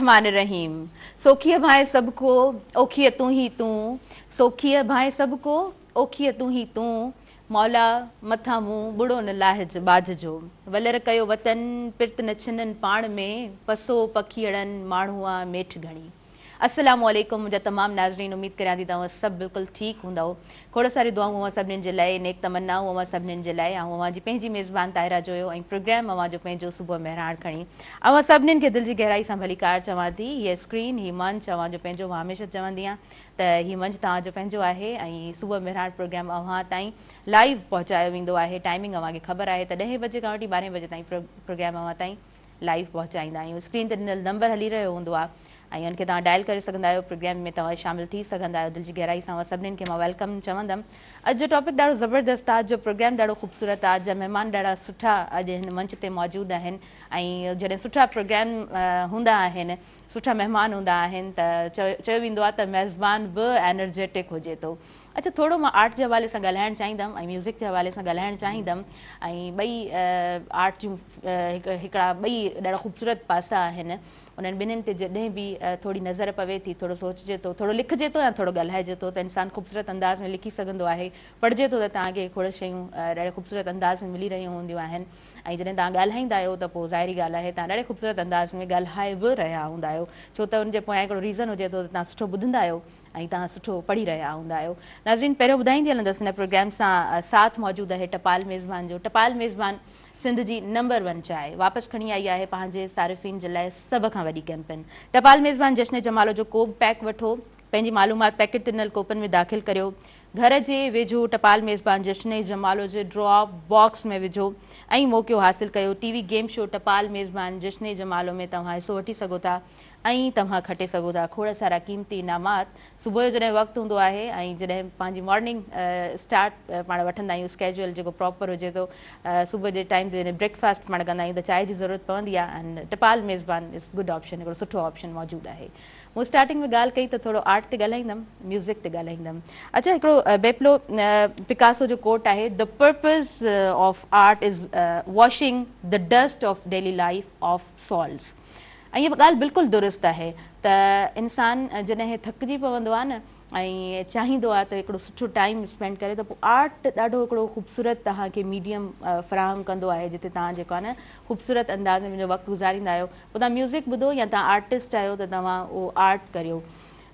रहमान रहीम। सोखिय भाए सबको ओखिय तू ही तू, सोखिय भाए सबको ओखिय तू ही तू, मौला मथा मुंह बुढ़ो न लाहिज बाज जो, वलर कयो वतन पिर्त न छिनन पाण में, पसो पखीअड़न माण्हूआ मेठ घणी। अस्सलामु अलैकुम मुंहिंजा तमाम नाज़रीन, उम्मीद करियां थी तव्हां सभु बिल्कुलु ठीकु हूंदव। खोड़ सारी दुआऊं अवां सभिनीनि जे लाइ, नेक तमन्नाऊं अवां सभिनीनि जे लाइ। ऐं अवां जी पंहिंजी मेज़बान ताहिरा जोयो ऐं प्रोग्राम अवां जो पंहिंजो सुबुह महिराण खणी अवां सभिनीनि खे दिलि जी गहराई सां भलीकार चवां थी। हीअ स्क्रीन हीअ मंच अवां जो पंहिंजो, मां हमेशह चवंदी आहियां त हीअ मंच तव्हांजो पंहिंजो आहे ऐं सुबुह महिराण प्रोग्राम अवां ताईं लाइव पहुचायो वेंदो आहे। टाइमिंग अव्हांखे ख़बर आहे त 10 बजे खां वठी 12 बजे ताईं प्रोग्राम अवां ताईं लाइव पहुचाईंदा आहियूं। स्क्रीन ते ॾिनल नंबर हली रहियो हूंदो आहे ऐं उनखे तव्हां डायल करे सघंदा आहियो। प्रोग्राम में तव्हां शामिलु थी सघंदा आहियो। दिलि जी गहराई सां सभिनीनि खे मां वेलकम चवंदमि। अॼु जो टॉपिक ॾाढो ज़बरदस्त आहे, अॼु जो प्रोग्राम ॾाढो ख़ूबसूरत आहे। अॼु जा महिमान ॾाढा सुठा अॼु हिन मंच ते मौजूदु आहिनि ऐं जॾहिं सुठा प्रोग्राम हूंदा आहिनि, सुठा महिमान हूंदा आहिनि त चयो वेंदो आहे त मेज़बान बि एनर्जेटिक हुजे थो। अच्छा, थोरो मां आर्ट जे हवाले सां ॻाल्हाइणु चाहींदमि ऐं म्यूज़िक जे हवाले सां ॻाल्हाइणु चाहींदमि ऐं ॿई आर्ट जूं हिकिड़ा ॿई ॾाढा ख़ूबसूरत पासा आहिनि। उन्हनि ॿिन्हिनि ते जॾहिं बि थोरी नज़र पवे थी, थोरो सोचिजे थो, थोरो लिखिजे थो या थोरो ॻाल्हाइजे थो त इंसानु ख़ूबसूरत अंदाज़ में लिखी सघंदो आहे। पढ़िजे थो त तव्हांखे खोड़ शयूं ॾाढे ख़ूबसूरत अंदाज़ में मिली रहियूं हूंदियूं आहिनि ऐं जॾहिं तव्हां ॻाल्हाईंदा आहियो त पोइ ज़ाहिरी ॻाल्हि आहे तव्हां ॾाढे ख़ूबसूरत अंदाज़ में ॻाल्हाए बि रहिया हूंदा आहियो, छो त उनजे पोयां हिकिड़ो रीज़न हुजे थो त तव्हां सुठो ॿुधंदा आहियो ऐं तव्हां सुठो पढ़ी रहिया हूंदा आहियो। नाज़रीन, पहिरियों ॿुधाईंदी हलंदसि हिन प्रोग्राम सां साथ मौजूदु आहे टपाल मेज़बान जो। टपाल मेज़बान सिंध जी नंबर 1 चांहि वापसि खणी आई आहे पंहिंजे सारिफ़ीन जे लाइ सभ खां वॾी कैंपेन। टपाल मेज़बान जश्न जमालो जो को बि पैक वठो, पंहिंजी मालूमात पैकेट ॾिनल कोपन में दाख़िल करियो, घर जे वेझो टपाल मेज़बान जश्न जमालो जे ड्रॉप बॉक्स में विझो ऐं मौक़ियो हासिलु कयो। टीवी गेम शो टपाल मेज़बान जश्न जमालो में तव्हां हिसो वठी सघो था ऐं तव्हां खटे सघो था खोड़ सारा क़ीमती इनामात। सुबुह जो जॾहिं वक़्तु हूंदो आहे ऐं जॾहिं पंहिंजी मॉर्निंग स्टार्ट पाण वठंदा आहियूं, स्केड्यूल जेको प्रॉपर हुजे थो, सुबुह जे टाइम ते जॾहिं ब्रेकफास्ट पाण कंदा आहियूं त चांहि जी ज़रूरत पवंदी आहे ऐं टपाल मेज़बान इज़ गुड ऑप्शन, हिकिड़ो सुठो ऑप्शन मौजूदु आहे। मूं स्टार्टिंग में ॻाल्हि कई त थोरो आर्ट ते ॻाल्हाईंदमि, म्यूज़िक ते ॻाल्हाईंदमि। अच्छा, हिकिड़ो बेपलो पिकासो जो कोट आहे, the purpose of art is washing the dust of daily life of souls. ऐं इहा ॻाल्हि बिल्कुलु दुरुस्त आहे त इंसानु जॾहिं थकिजी पवंदो आहे न ऐं चाहींदो आहे त हिकिड़ो सुठो टाइम स्पेंड करे, त पोइ आर्ट ॾाढो हिकिड़ो ख़ूबसूरत तव्हांखे मीडियम फ़राहम कंदो आहे जिते तव्हां जेको आहे न ख़ूबसूरत अंदाज़ में पंहिंजो वक़्तु गुज़ारींदा आहियो। पोइ तव्हां म्यूज़िक ॿुधो या तव्हां आर्टिस्ट आहियो त तव्हां उहो आर्ट करियो।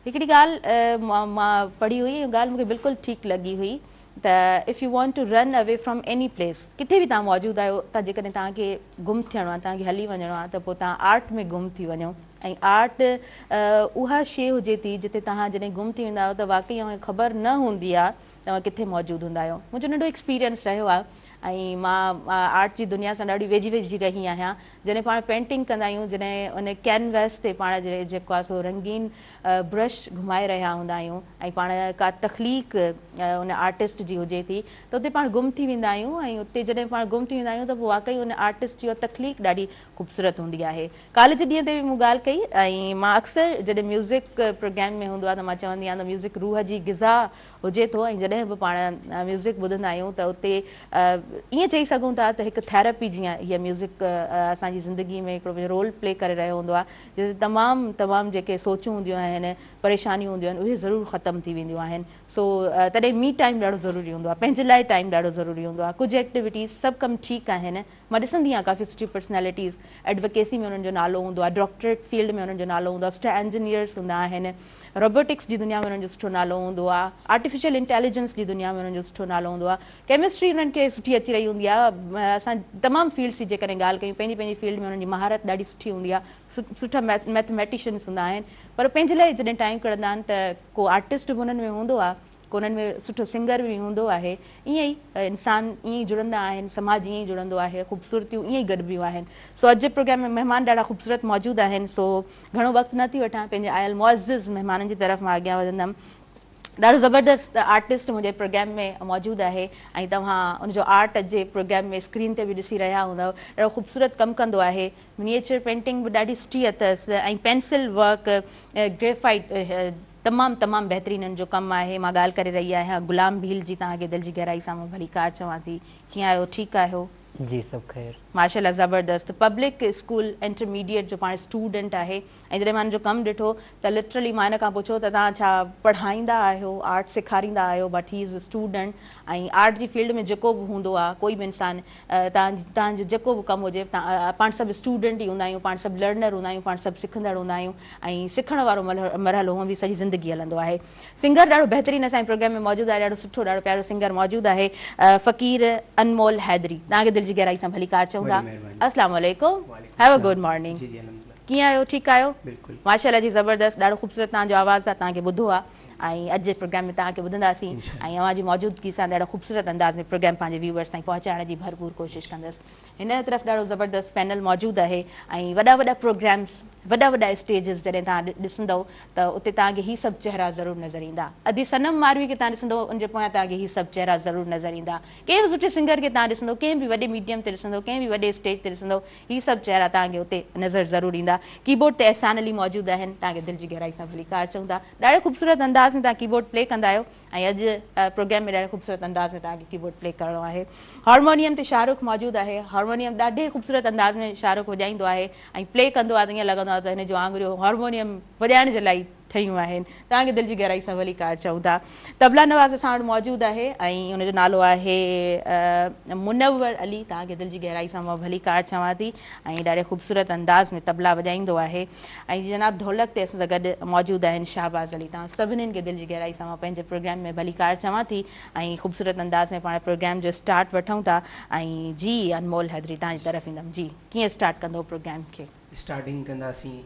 हिकिड़ी ॻाल्हि मां पढ़ी हुई, इहा ॻाल्हि मूंखे बिल्कुलु ठीकु लॻी हुई त if you want to run away from any place, किथे बि तव्हां मौजूदु आहियो त जेकॾहिं तव्हांखे गुम थियणो आहे, तव्हांखे हली वञिणो आहे त पोइ तव्हां आर्ट में गुम थी वञो। ऐं आर्ट उहा शइ हुजे थी जिते तव्हां जॾहिं गुम थी वेंदा आहियो त वाक़ई तव्हांखे ख़बर न हूंदी आहे तव्हां किथे मौजूदु हूंदा आहियो। मुंहिंजो नंढो एक्सपीरियंस रहियो आहे ऐं मां आर्ट जी दुनिया सां ॾाढी वेझी रही आहियां। जॾहिं पाण पेंटिंग कंदा आहियूं, जॾहिं उन कैनवस ते पाण जेको आहे सो रंगीन ब्रश घुमाए रहिया हूंदा आहियूं ऐं पाण का तख़लीक़ उन आर्टिस्ट जी हुजे थी त उते पाण गुम थी वेंदा आहियूं ऐं उते जॾहिं पाण गुम थी वेंदा आहियूं त पोइ वाक़ई उन आर्टिस्ट जी तख़लीक़ ॾाढी ख़ूबसूरत हूंदी आहे। कॉलेज ॾींहं ते बि मूं ॻाल्हि कई ऐं मां अक्सर जॾहिं म्यूज़िक प्रोग्राम में हूंदो आहे त मां चवंदी आहियां त म्यूज़िक रूह जी ग़िज़ा हुजे थो ऐं जॾहिं बि पाण म्यूज़िक ॿुधंदा आहियूं त उते ईअं चई सघूं था त हिकु थेरेपी जीअं हीअ म्यूज़िक असांजी ज़िंदगी में हिकिड़ो रोल प्ले करे रहियो हूंदो आहे, जिते तमामु जेके सोचूं हूंदियूं आहिनि, परेशानियूं हूंदियूं आहिनि, उहे ज़रूरु ख़तमु थी वेंदियूं आहिनि। सो तॾहिं मी टाइम ॾाढो ज़रूरी हूंदो आहे, पंहिंजे लाइ टाइम ॾाढो ज़रूरी हूंदो आहे। कुझु एक्टिविटीज़ सभु कमु ठीकु आहिनि, मां ॾिसंदी आहियां काफ़ी सुठी पर्सनैलिटीज़, एडवोकेसी में उन्हनि जो नालो हूंदो आहे, डॉक्टरेट फील्ड में उन्हनि जो नालो हूंदो आहे, सुठा इंजीनियर्स हूंदा आहिनि, रोबोटिक्स जी दुनिया में उन्हनि जो सुठो नालो हूंदो आहे, आर्टिफिशियल इंटेलिजेंस जी दुनिया में उन्हनि जो सुठो नालो हूंदो आहे, केमिस्ट्री उन्हनि खे सुठी अची रही हूंदी आहे। असां तमामु फील्ड्स जी जेकॾहिं ॻाल्हि कयूं, पंहिंजी फील्ड में उन्हनि जी महारत ॾाढी सुठी हूंदी आहे, सुठा मैथमेटिशियन्स हूंदा आहिनि, पर पंहिंजे लाइ जॾहिं टाइम कढंदा आहिनि त को आर्टिस्ट बि उन्हनि में हूंदो आहे, को उन्हनि में सुठो सिंगर बि हूंदो आहे। ईअं ई इंसान ईअं ई जुड़ंदा आहिनि, समाज ईअं ई जुड़ंदो आहे, ख़ूबसूरतियूं ईअं ई गॾिबियूं आहिनि। सो अॼु जे प्रोग्राम में महिमान ॾाढा ख़ूबसूरत मौजूदु आहिनि। सो घणो वक़्तु न थी वठां, पंहिंजे आयल मुअज़्ज़िज़ महिमाननि जी तरफ़ मां अॻियां वधंदमि। ॾाढो ज़बरदस्त आर्टिस्ट मुंहिंजे प्रोग्राम में मौजूदु आहे ऐं तव्हां उनजो आर्ट अॼु प्रोग्राम में स्क्रीन ते बि ॾिसी रहिया हूंदव। ॾाढो ख़ूबसूरत कमु कंदो आहे, मिनिएचर पेंटिंग बि ॾाढी सुठी अथसि ऐं पेंसिल वर्क, ग्रेफाइट, तमामु बहितरीन जो कमु आहे। मां ॻाल्हि करे रही आहियां गुलाम भील जी। तव्हांखे दिलि जी गहराई सां मां भलीकार चवां थी, कीअं आहियो, ठीकु आहियो? जी, सभु ख़ैरु। माशाल्लाह ज़बरदस्त। पब्लिक स्कूल इंटरमीडिएट जो पाण स्टूडेंट आहे ऐं जॾहिं मां जो कमु ॾिठो त लिटरली मां हिन खां पुछो त तव्हां छा पढ़ाईंदा आहियो, आर्ट सेखारींदा आहियो, but he is a student ऐं आर्ट जी फील्ड में जेको बि हूंदो आहे कोई बि इंसानु तव्हांजो जेको बि कमु हुजे पाण सभु स्टूडेंट ई हूंदा आहियूं, पाण सभु लर्नर हूंदा आहियूं, पाण सभु सिखंदड़ हूंदा आहियूं ऐं सिखण वारो मरहलो हूअं बि सॼी ज़िंदगी हलंदो आहे। सिंगर ॾाढो बहितरीनु असांजे प्रोग्राम में मौजूदु आहे, ॾाढो सुठो ॾाढो प्यारो सिंगर मौजूदु आहे फ़क़ीर अनमोल हैदरी। तव्हांखे दिलि जी गहराई सां भली कार चऊं था। अस्सलाम वालेकुम, हैव अ गुड मॉर्निंग। कीअं आहियो, ठीकु आहियो? माशाल्लाह जी ज़बरदस्त, ॾाढो ख़ूबसूरत तव्हांजो आवाज़ु आहे, तव्हांखे ॿुधो आहे ऐं अॼु जे प्रोग्राम में तव्हांखे ॿुधंदासीं ऐं अव्हां जी मौजूदगी सां ॾाढो ख़ूबसूरत अंदाज़ में प्रोग्राम पंहिंजे व्यूअर्स ताईं पहुचाइण जी भरपूर कोशिशि कंदसि। हिन तरफ़ ॾाढो ज़बरदस्त पैनल मौजूदु आहे ऐं वॾा वॾा प्रोग्राम्स, वॾा वॾा स्टेजिस जॾहिं तव्हां ॾिसंदव त उते तव्हांखे ही सभु चेहरा ज़रूरु नज़र ईंदा। अदी सनम मारवी खे तव्हां ॾिसंदव, उनजे पोयां तव्हांखे ही सभु चेहरा ज़रूरु नज़र ईंदा। कंहिं बि सुठे सिंगर खे तव्हां ॾिसंदव, कंहिं बि वॾे मीडियम ते ॾिसंदव, कंहिं बि वॾे स्टेज ते ॾिसंदव, ही सभु चेहरा तव्हांखे उते नज़र ज़रूरु ईंदा। कीबोर्ड ते एहसान अली मौजूदु आहिनि, तव्हांखे दिलि जी गहराई सां भली कार चऊं था। ॾाढे ख़ूबसूरत अंदाज़ में तव्हां कीबोर्ड प्ले कंदा आहियो ऐं अॼु प्रोग्राम में ॾाढे ख़ूबसूरत अंदाज़ में तव्हांखे कीबोर्ड प्ले करिणो आहे। हारमोनियम ते शाहरुख मौजूदु आहे, हारमोनियम ॾाढे ख़ूबसूरत अंदाज़ में शाहरुख वॼाईंदो आहे ऐं प्ले कंदो आहे त ईअं लॻंदो आहे त हिन जो आङुरियूं हारमोनियम वॼाइण जे लाइ ठहियूं आहिनि। तव्हांखे दिलि जी गहराई सां भली कार चऊं था। तबला नवाज़ असां वटि मौजूदु आहे ऐं हुनजो नालो आहे मुनव्वर अली। तव्हांखे दिलि जी गहराई सां मां भली कार चवां थी ऐं ॾाढे ख़ूबसूरत अंदाज़ में तबला वॼाईंदो आहे ऐं जनाब ढोलक ते असां सां गॾु मौजूदु आहिनि शाहबाज़ अली। तव्हां सभिनीनि खे दिलि जी गहराई सां मां पंहिंजे प्रोग्राम में भली कार चवां थी ऐं ख़ूबसूरत अंदाज़ में पाण प्रोग्राम जो स्टार्ट वठूं था ऐं जी अनमोल हैदरी तव्हांजी तरफ़ ईंदमि। जी कीअं स्टार्ट कंदो प्रोग्राम खे? स्टार्टिंग कंदासीं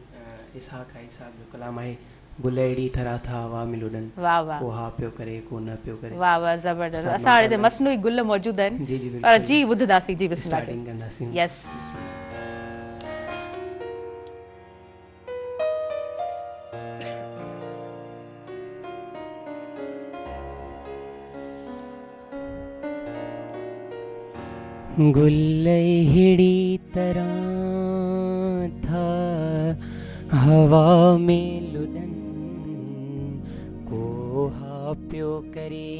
इसहाक़ राई साहब जो कलाम आहे, गुल अहिड़ी तरह था हवा में लुॾनि, वाह वाह, को हा पियो करे को न पियो करे। वाह वाह ज़बरदस्त। असां वटि हिते मसनूई गुल मौजूदु आहिनि। जी जी पर जी ॿुधंदासीं। जी बिस्मिल्लाह स्टार्टिंग कंदासीं। यस। गुल अहिड़ी तरह था हवा में लुॾनि, को हा पियो करे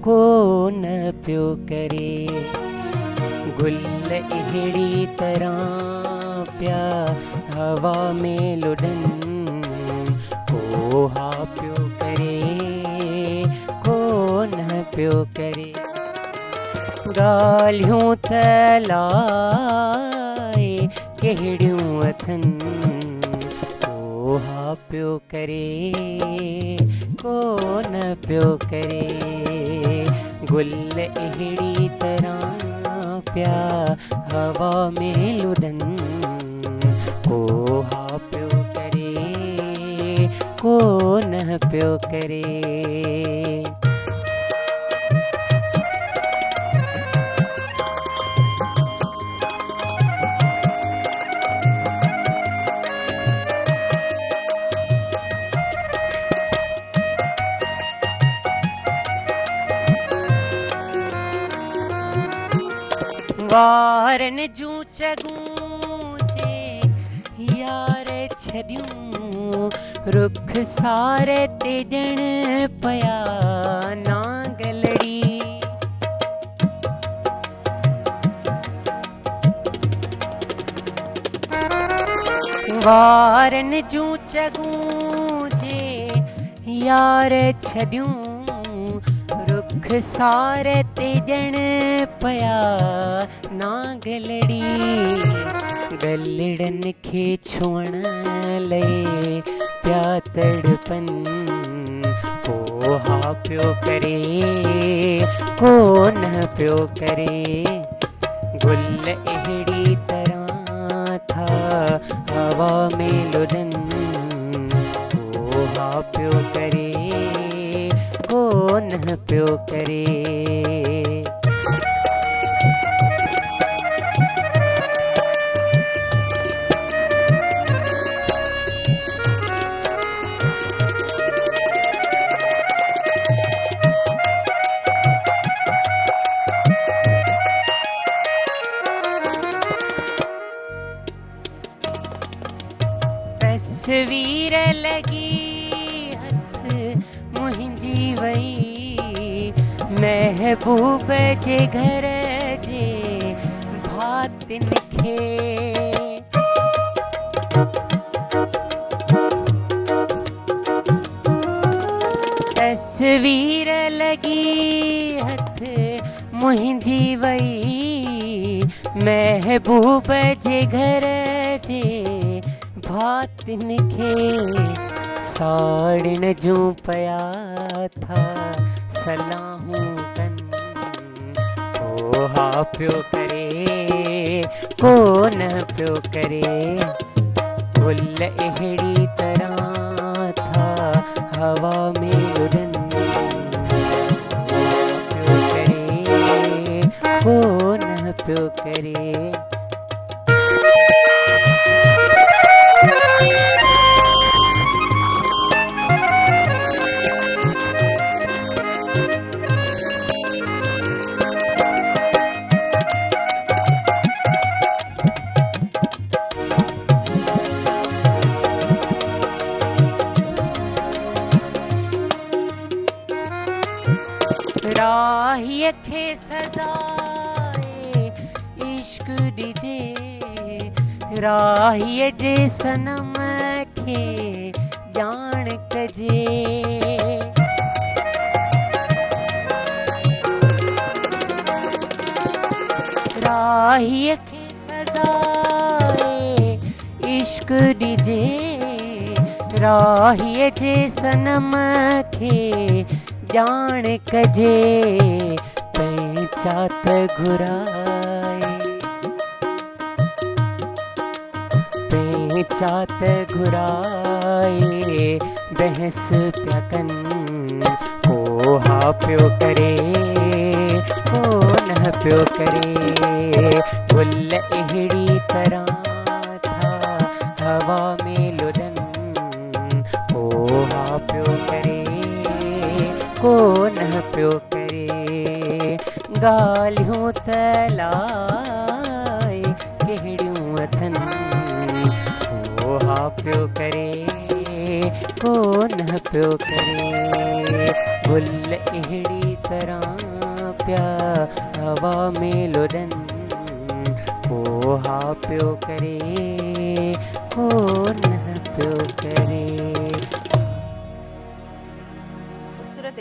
को न पियो करे। गुल अहिड़ी तरह पिया हवा में लुॾनि, को हा पियो करे को न पियो करे। ॻाल्हियूं त लाइ कहिड़ियूं अथनि, को हा पियो करे को न पियो करे। गुल अहिड़ी तरह पिया हवा में लुॾनि, को हा पियो करे को न पियो करे। वारन जूं चगूं जे यार छॾियूं, रुख सारे ते ॼण पया नांगलड़ी। वारन जूं चगूं जे यार छॾियूं, रुख सारे ते ॼण पया नांगलड़ी। गलड़न खे छुअण लाइ प्या तड़पन, को हा पियो करे को न पियो करे। गुल अहिड़ी तरह था हवा में लुॾनि, को हा पियो करे को न पियो करे। तस्वीर लगी हथ मुंहिंजी वई, महबूब जे घर जे तिन खे तस्वीर लगी हथ मुंहिंजी वई महबूब जे घर जे भातिन खे साड़िन जूं पया था सलाहूं कन को हा पियो करे को न पियो करे गुल अहिड़ी तरह था हवा में उड़न पियो करे को न पियो करे राहीअ खे सज़ाए इश्क ॾिजे राहीअ जे सनम खे ॼाण कजे राहीअ खे सज़ाए इश्क ॾिजे राहीअ जे सनम खे ॼाण कजे पंहिंचात घुराए पंहिंचात घुराए बहस पिया कनि को हा पियो करे को न पियो करे गुल अहिड़ी तरह था हवा में लुॾनि को हा पियो करे को न पियो करे ॻाल्हियूं त लाइ कहिड़ियूं अथनि को हा पियो करे को न पियो करे गुल अहिड़ी तरह पिया हवा में लुॾनि को हा पियो करे को न पियो करे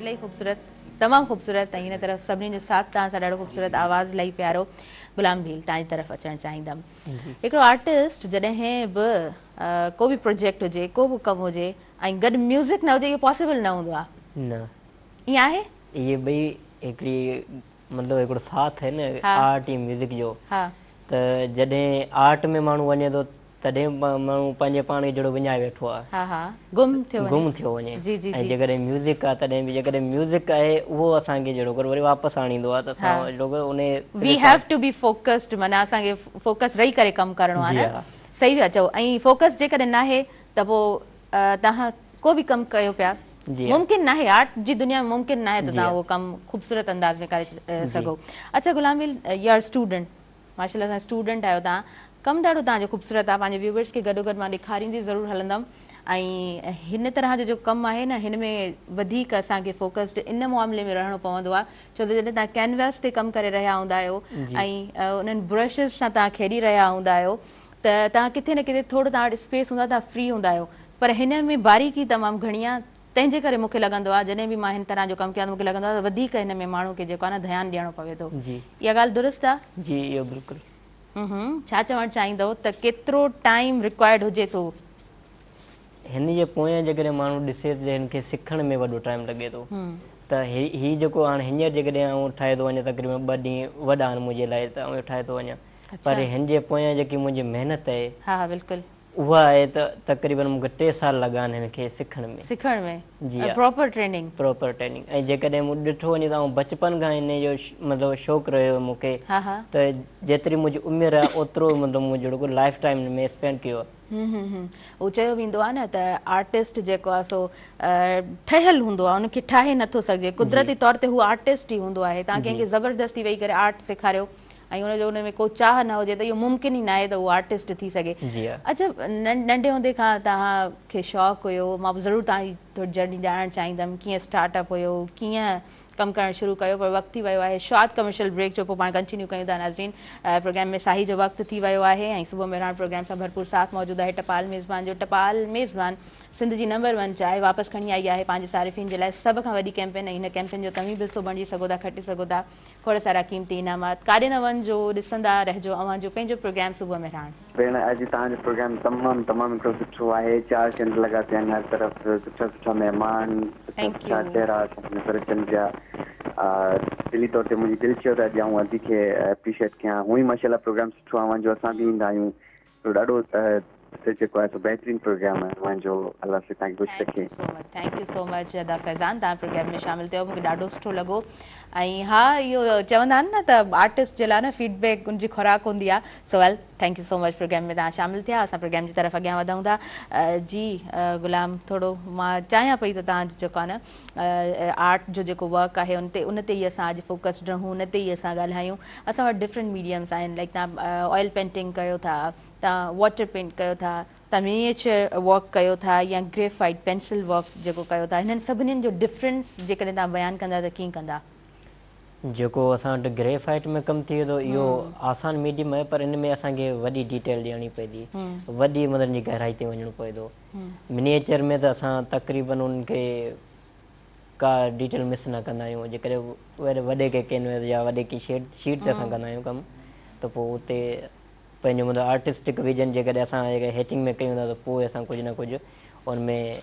इलाही ख़ूबसूरत तमामु ख़ूबसूरत ऐं हिन तरफ़ सभिनी जो साथ तव्हां सां ॾाढो ख़ूबसूरत आवाज़ इलाही प्यारो गुलाम भील तव्हांजी तरफ़ अचणु चाहींदमि हिकिड़ो आर्टिस्ट जॾहिं बि को बि प्रोजेक्ट हुजे को बि कमु हुजे ऐं गॾु म्यूज़िक न हुजे इहो पॉसिबल न हूंदो आहे न ईअं आहे इहे ॿई हिकिड़ी मतिलबु हिकिड़ो साथ आहे न आर्ट ऐं म्यूज़िक जो हा त जॾहिं आर्ट में माण्हू वञे थो तॾहिं माण्हू पंहिंजे पाण खे जहिड़ो विञाए वेठो आहे हा हा गुम थियो वञे जी जी ऐं जेकॾहिं म्यूज़िक आहे तॾहिं बि जेकॾहिं म्यूज़िक आहे उहो असांखे जहिड़ो करे वरी वापसि आणींदो आहे त असां उन we have to be focused माना असांखे फोकस रही करे कमु करणो आहे न सही पिया चओ ऐं फोकस जेकॾहिं नाहे त पोइ तव्हां को बि कमु कयो पिया मुमकिन नाहे आर्ट जी दुनिया में मुमकिन नाहे त तव्हां उहो कमु ख़ूबसूरत अंदाज़ में करे सघो अच्छा गुलाम भील यू आर स्टूडेंट माशाल्लाह तव्हां स्टूडेंट आहियो तव्हां कमु ॾाढो तव्हांजो ख़ूबसूरत आहे पंहिंजे व्यूवर्स खे गॾो गॾु मां ॾेखारींदी ज़रूरु हलंदमि ऐं हिन तरह जो जो कमु आहे न हिन में वधीक असांखे फोकस्ड इन मामले में रहणो पवंदो आहे छो त जॾहिं तव्हां कैनवास ते कमु करे रहिया हूंदा आहियो ऐं उन्हनि ब्रशिस सां तव्हां खेॾी रहिया हूंदा आहियो त तव्हां किथे न किथे थोरो तव्हां वटि स्पेस हूंदा तव्हां फ्री हूंदा आहियो पर हिन में बारीकी तमामु घणी आहे तंहिंजे करे मूंखे लॻंदो आहे जॾहिं बि मां हिन तरह जो कमु कयां त मूंखे लॻंदो आहे वधीक हिन में माण्हू खे जेको आहे न ध्यानु ॾियणो पवे थो इहा ॻाल्हि दुरुस्त आहे जी इहो बिल्कुलु छा चवणु चाहींदव त केतिरो टाइम रिक्वायर्ड हुजे थो हिन जे पोयां जेकॾहिं माण्हू ॾिसे त हिन खे सिखण में वॾो टाइम लॻे थो त हीउ जेको हाणे हींअर जेकॾहिं आउं ठाहे थो वञा तक़रीबन 2 ॾींहं वॾा आहिनि मुंहिंजे लाइ त आउं ठाहे थो वञा पर हिन जे पोयां जेकी मुंहिंजी महिनत आहे हा हा बिल्कुलु उहा आहे त तक़रीबन मूंखे 3 साल लॻा आहिनि हिन खे सिखण में जी प्रॉपर ट्रेनिंग ऐं जेकॾहिं मूं ॾिठो वञे त आउं बचपन खां हिन जो मतिलबु शौक़ु रहियो मूंखे त जेतिरी मुंहिंजी उमिरि आहे ओतिरो मतिलबु मूं जहिड़ो लाइफ टाइम में स्पेंड कयो आहे उहो चयो वेंदो आहे न त आर्टिस्ट जेको आहे सो ठहियलु हूंदो आहे उनखे ठाहे नथो सघे कुदरती तौर ते हू आर्टिस्ट ई हूंदो आहे तव्हां कंहिंखे ज़बरदस्ती वेही करे आर्ट सेखारियो ऐं उनजो उन में को चाह न हुजे त इहो मुमकिन ई न आहे त उहो आर्टिस्ट थी सघे अच्छा नंढे हूंदे खां तव्हांखे शौक़ु हुयो मां ज़रूरु तव्हांजी थोरी जर्नी ॼाणणु चाहींदमि कीअं स्टार्टअप हुयो कीअं कमु करणु शुरू कयो, पर वक़्तु थी वियो आहे शॉर्ट कमर्शियल ब्रेक जो, पोइ पाण कंटिन्यू कयूं था नाज़रीन। प्रोग्राम में साही जो वक़्तु थी वियो आहे ऐं सुबुह में प्रोग्राम सां भरपूर साथ मौजूदु आहे टपाल मेज़बान जो। टपाल मेज़बान सिंध जी नंबर 1 चांहि वापसि खणी आई आहे पंहिंजे सारिफ़ीन जे लाइ सभ खां वॾी कैंपेन, ऐं हिन कैंपेन जो तव्हीं बि हिसो बणिजी सघो था, खटी सघो था खोड़ सारा क़ीमती इनामात। काॾे न वञिजो, ॾिसंदा रहिजो अव्हां जो पंहिंजो प्रोग्राम सुबुह में रहण। भेण अॼु तव्हांजो प्रोग्राम तमामु हिकिड़ो सुठो आहे। 4 चंड लॻा पिया आहिनि हर तरफ़, सुठा महिमान, सुठा चहिरा सरचनि पिया। दिली तौर ते मुंहिंजी दिलि चयो त अॼु आउं अदी खे एप्रिशिएट कयां। हूअं ई माशाल्लाह प्रोग्राम सुठो आहे अव्हांजो, असां बि ईंदा आहियूं, ॾाढो जेको आहे सो बहितरीनु प्रोग्राम आहे अव्हांजो। अलाह से तव्हांखे ख़ुशि रखे। थैंक यू सो मच अदा फैज़ान, तव्हां प्रोग्राम में शामिल थियो, मूंखे ॾाढो सुठो लॻो। ऐं हा, इहो चवंदा आहिनि न त आर्टिस्ट जे लाइ न फीडबैक उनजी खुराक हूंदी आहे। So well thank you so much programme में तव्हां शामिल थिया। असां प्रोग्राम जी तरफ़ अॻियां वधूं था। जी गुलाम, थोरो मां चाहियां पई त तव्हां जेको आहे न आर्ट जो जेको वर्क आहे उन ते ई असां अॼु फोकस्ड रहूं, उन ते ई असां ॻाल्हायूं। असां वटि डिफरेंट मीडियम्स आहिनि, लाइक तव्हां ऑयल पेंटिंग कयो था, तव्हां वाटर पेंट कयो था, तव्हां मिनिएचर वर्क कयो था, या ग्रेफाइट पेंसिल वर्क जेको कयो था। हिननि सभिनीनि जो डिफरेंस जेकॾहिं तव्हां बयानु कंदा त कीअं कंदा? जेको असां वटि ग्रेफाइट में कमु थिए थो इहो आसान मीडियम आहे, पर इन में असांखे वॾी डिटेल ॾियणी पए थी, वॾी मतिलबु जी गहराई ते वञिणो पए थो। मिनिएचर में त असां तक़रीबन उनखे का डिटेल मिस न कंदा आहियूं। जेकॾहिं वॾे के कैनवस या वॾे की शीट ते असां कंदा आहियूं कमु, त पोइ उते पंहिंजो मतिलबु आर्टिस्टिक विजन जेकॾहिं असां हैचिंग में कयूं था त पोइ असां कुझु न कुझु उनमें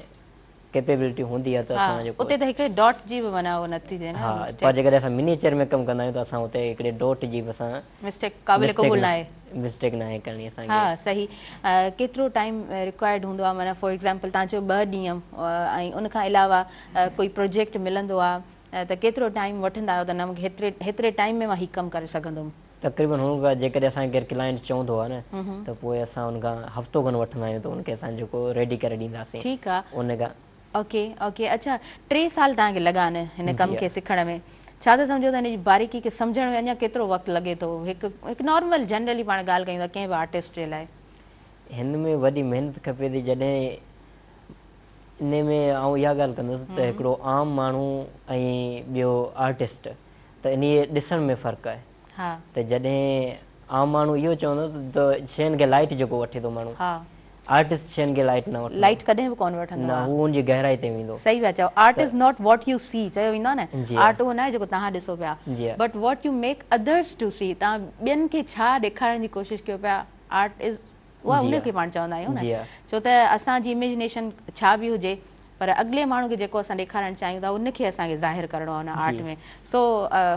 कैपेबिलिटी हूंदी आहे त असां जेको उते त हिकिड़े डॉट जी बि माना उहो नथी थिए न। हा, पर जेकॾहिं असां मिनिएचर में कमु कंदा आहियूं त असां उते हिकिड़े डॉट जी बि असां मिस्टेक क़ाबिल क़बूल न आहे, मिस्टेक न आहे करणी असांखे। हा सही। केतिरो टाइम रिक्वायर्ड हूंदो आहे? माना फॉर एग्ज़ाम्पल तव्हां चयो 2 ॾींहं ऐं उनखां अलावा कोई प्रोजेक्ट मिलंदो आहे त केतिरो टाइम वठंदा आहियो त न मूंखे हेतिरे टाइम में मां हीउ कमु करे सघंदुमि? तक़रीबन हुनखां जेकॾहिं असांखे केरु क्लाइंट चवंदो आहे न त पोइ असां हुनखां हफ़्तो खनि वठंदा आहियूं त उनखे असां जेको रेडी करे ॾींदासीं। ठीकु आहे, उनखां ओके। अच्छा, 3 साल तव्हांखे लॻा आहिनि हिन कम खे सिखण में। छा त सम्झो त हिन जी बारीकी खे सम्झण में अञा केतिरो वक़्तु लॻे थो? हिकु नॉर्मल जनरली पाण ॻाल्हि कयूं था कंहिं बि आर्टिस्ट जे लाइ। हिन में वॾी महिनत खपे थी। जॾहिं इन में आउं इहा ॻाल्हि कंदुसि त हिकिड़ो आम माण्हू ऐं ॿियो आर्टिस्ट, त इन ॾिसण में फ़र्क़ु आहे। हा, त जॾहिं आम माण्हू इहो चवंदो त शयुनि खे लाइट जेको वठे थो माण्हू, हा, आर्टिस्ट शयुनि खे लाइट न वठे, लाइट कॾहिं बि कोन वठंदो न, हू उनजी गहराई ते वेंदो। सही पिया चओ। Art is not what you see, चयो वेंदो आहे न, आर्ट उहो न आहे जेको तव्हां ॾिसो पिया, but what you make others to see. तव्हां ॿियनि खे छा ॾेखारण जी कोशिशि कयो पिया, आर्ट इज़ उहा उनखे पाण चवंदा आहियूं न। छो त असांजी इमेजिनेशन छा बि हुजे, पर अॻिले माण्हू खे जेको असां ॾेखारणु चाहियूं था उनखे असांखे ज़ाहिर करिणो आहे हुन आर्ट में। सो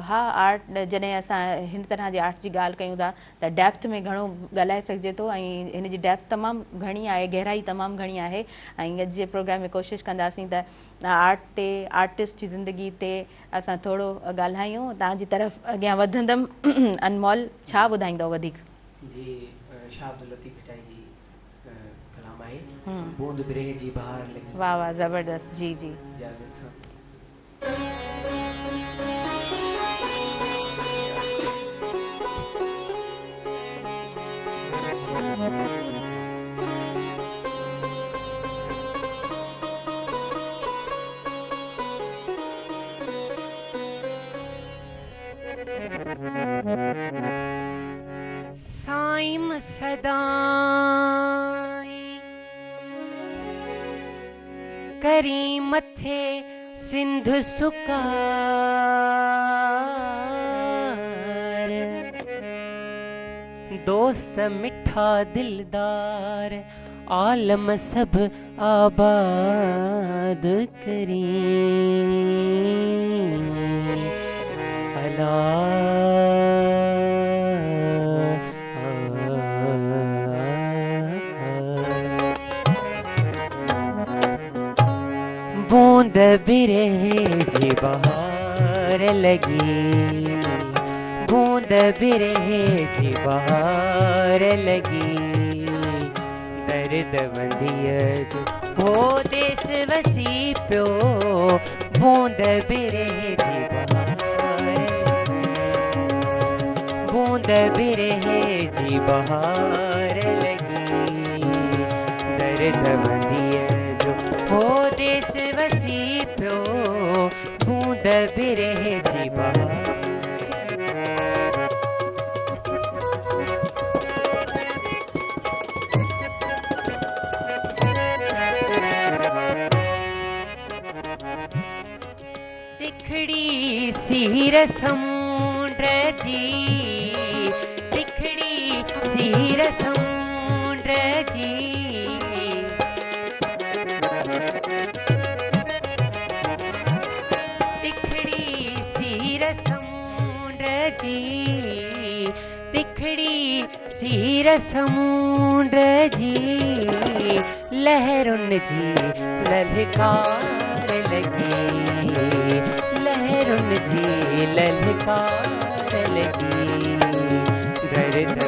हा, आर्ट जॾहिं असां हिन तरह जी आर्ट जी ॻाल्हि कयूं था त डेप्थ में घणो ॻाल्हाए सघिजे थो, ऐं हिन जी डेप्थ तमामु घणी आहे, गहराई तमामु घणी आहे। ऐं अॼु जे प्रोग्राम में कोशिशि कंदासीं त आर्ट ते, आर्टिस्ट जी ज़िंदगी ते असां थोरो ॻाल्हायूं। तव्हांजी तरफ़ अॻियां वधंदमि। अनमोल, छा ॿुधाईंदव वधीक? जी, शाह अब्दुल लतीफ़ भटाई जी कलाम आहे, बूंद बिरह जी बहार लगी। वाह वाह, ज़बरदस्त। जी जी, इजाज़त सां। साइम सदाई करी मथे सिंध सुकार, दोस्त मिठा दिलदार आलम सब आबाद करी। अला बूंद बिरह जी बहार लगी, बूंद बिरह जी बहार लगी, दर्द वंदिय जो हो देस वसी पियो, बूंद बिरह जी बहार, बूंद बिरह जी बहार लगी, दर्द वंदिय जो हो देस वसी पियो, बूंद बूंद बिरह जी बहार तिखड़ी सीर समुंद्र जी तिखड़ी सीर समुंद्र जी तिखड़ी सीर समुंद्र जी तिखड़ी सीर समुंद्र जी लहरुन जी ललकार लगी लहरुन जी ललकार लगी गर्द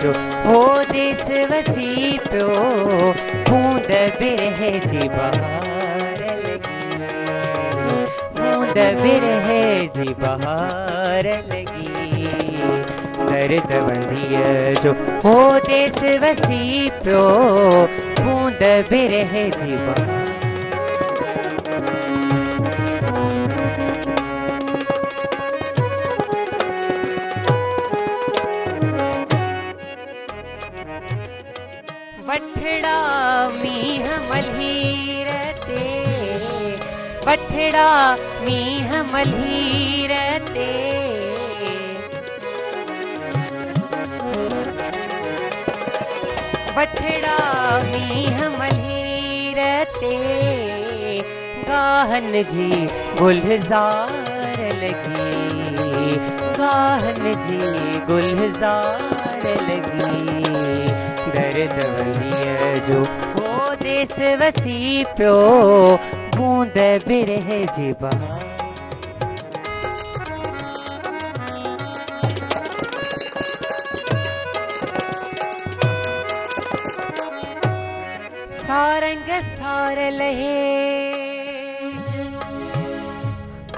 जो हो देश वसी प्यो बूंद बिरह जी बहार लगी बूंद बिरह जी बहार लगी गर्द जो हो देश वसी प्यो बूंद बिरह जी बहार वठड़ा मीह मल्हीर ते वठड़ा मीह मल्हीर ते वठड़ा मीह मल्हीर ते गाहन जी गुलजार लगी गाहन जी गुलजार लगी गर्द जो हो देश वसी प्यो बूंद बिरह जी बहार सारंग सार लहेज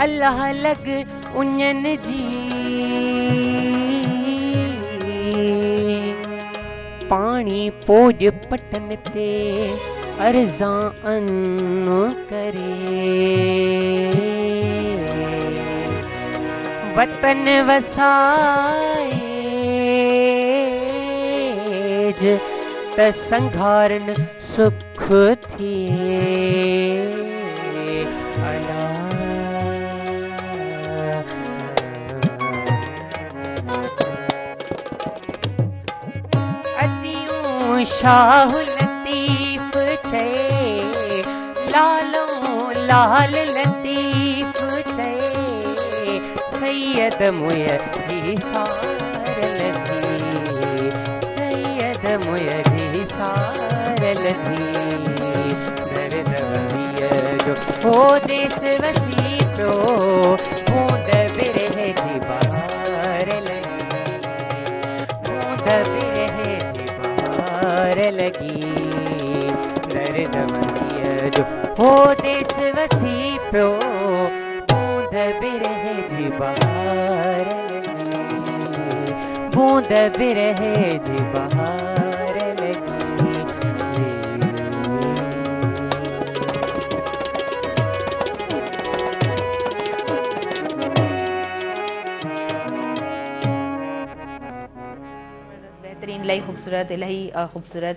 अल्लाह लग उन्नन जी पानी पोज पटन ते अर्ज़ान करे वतन वसाए त संघारन सुख थिए अला शाह लतीफ छे लालो लाल लतीफ छे सैयद मुय जी सार लगी सैयद मुय जी सार लगी जो हो देश वसी प्यो बूंद बिरह जी बहार लगी बूंद बिरह जी बहार लगी दर्द जो हो देश वसी प्यो बूंद बिरह जी बहार लगी बूंद बिरह जी बहार लगी बेहतरीन इलाही ख़ूबसूरत इलाही ख़ूबसूरत।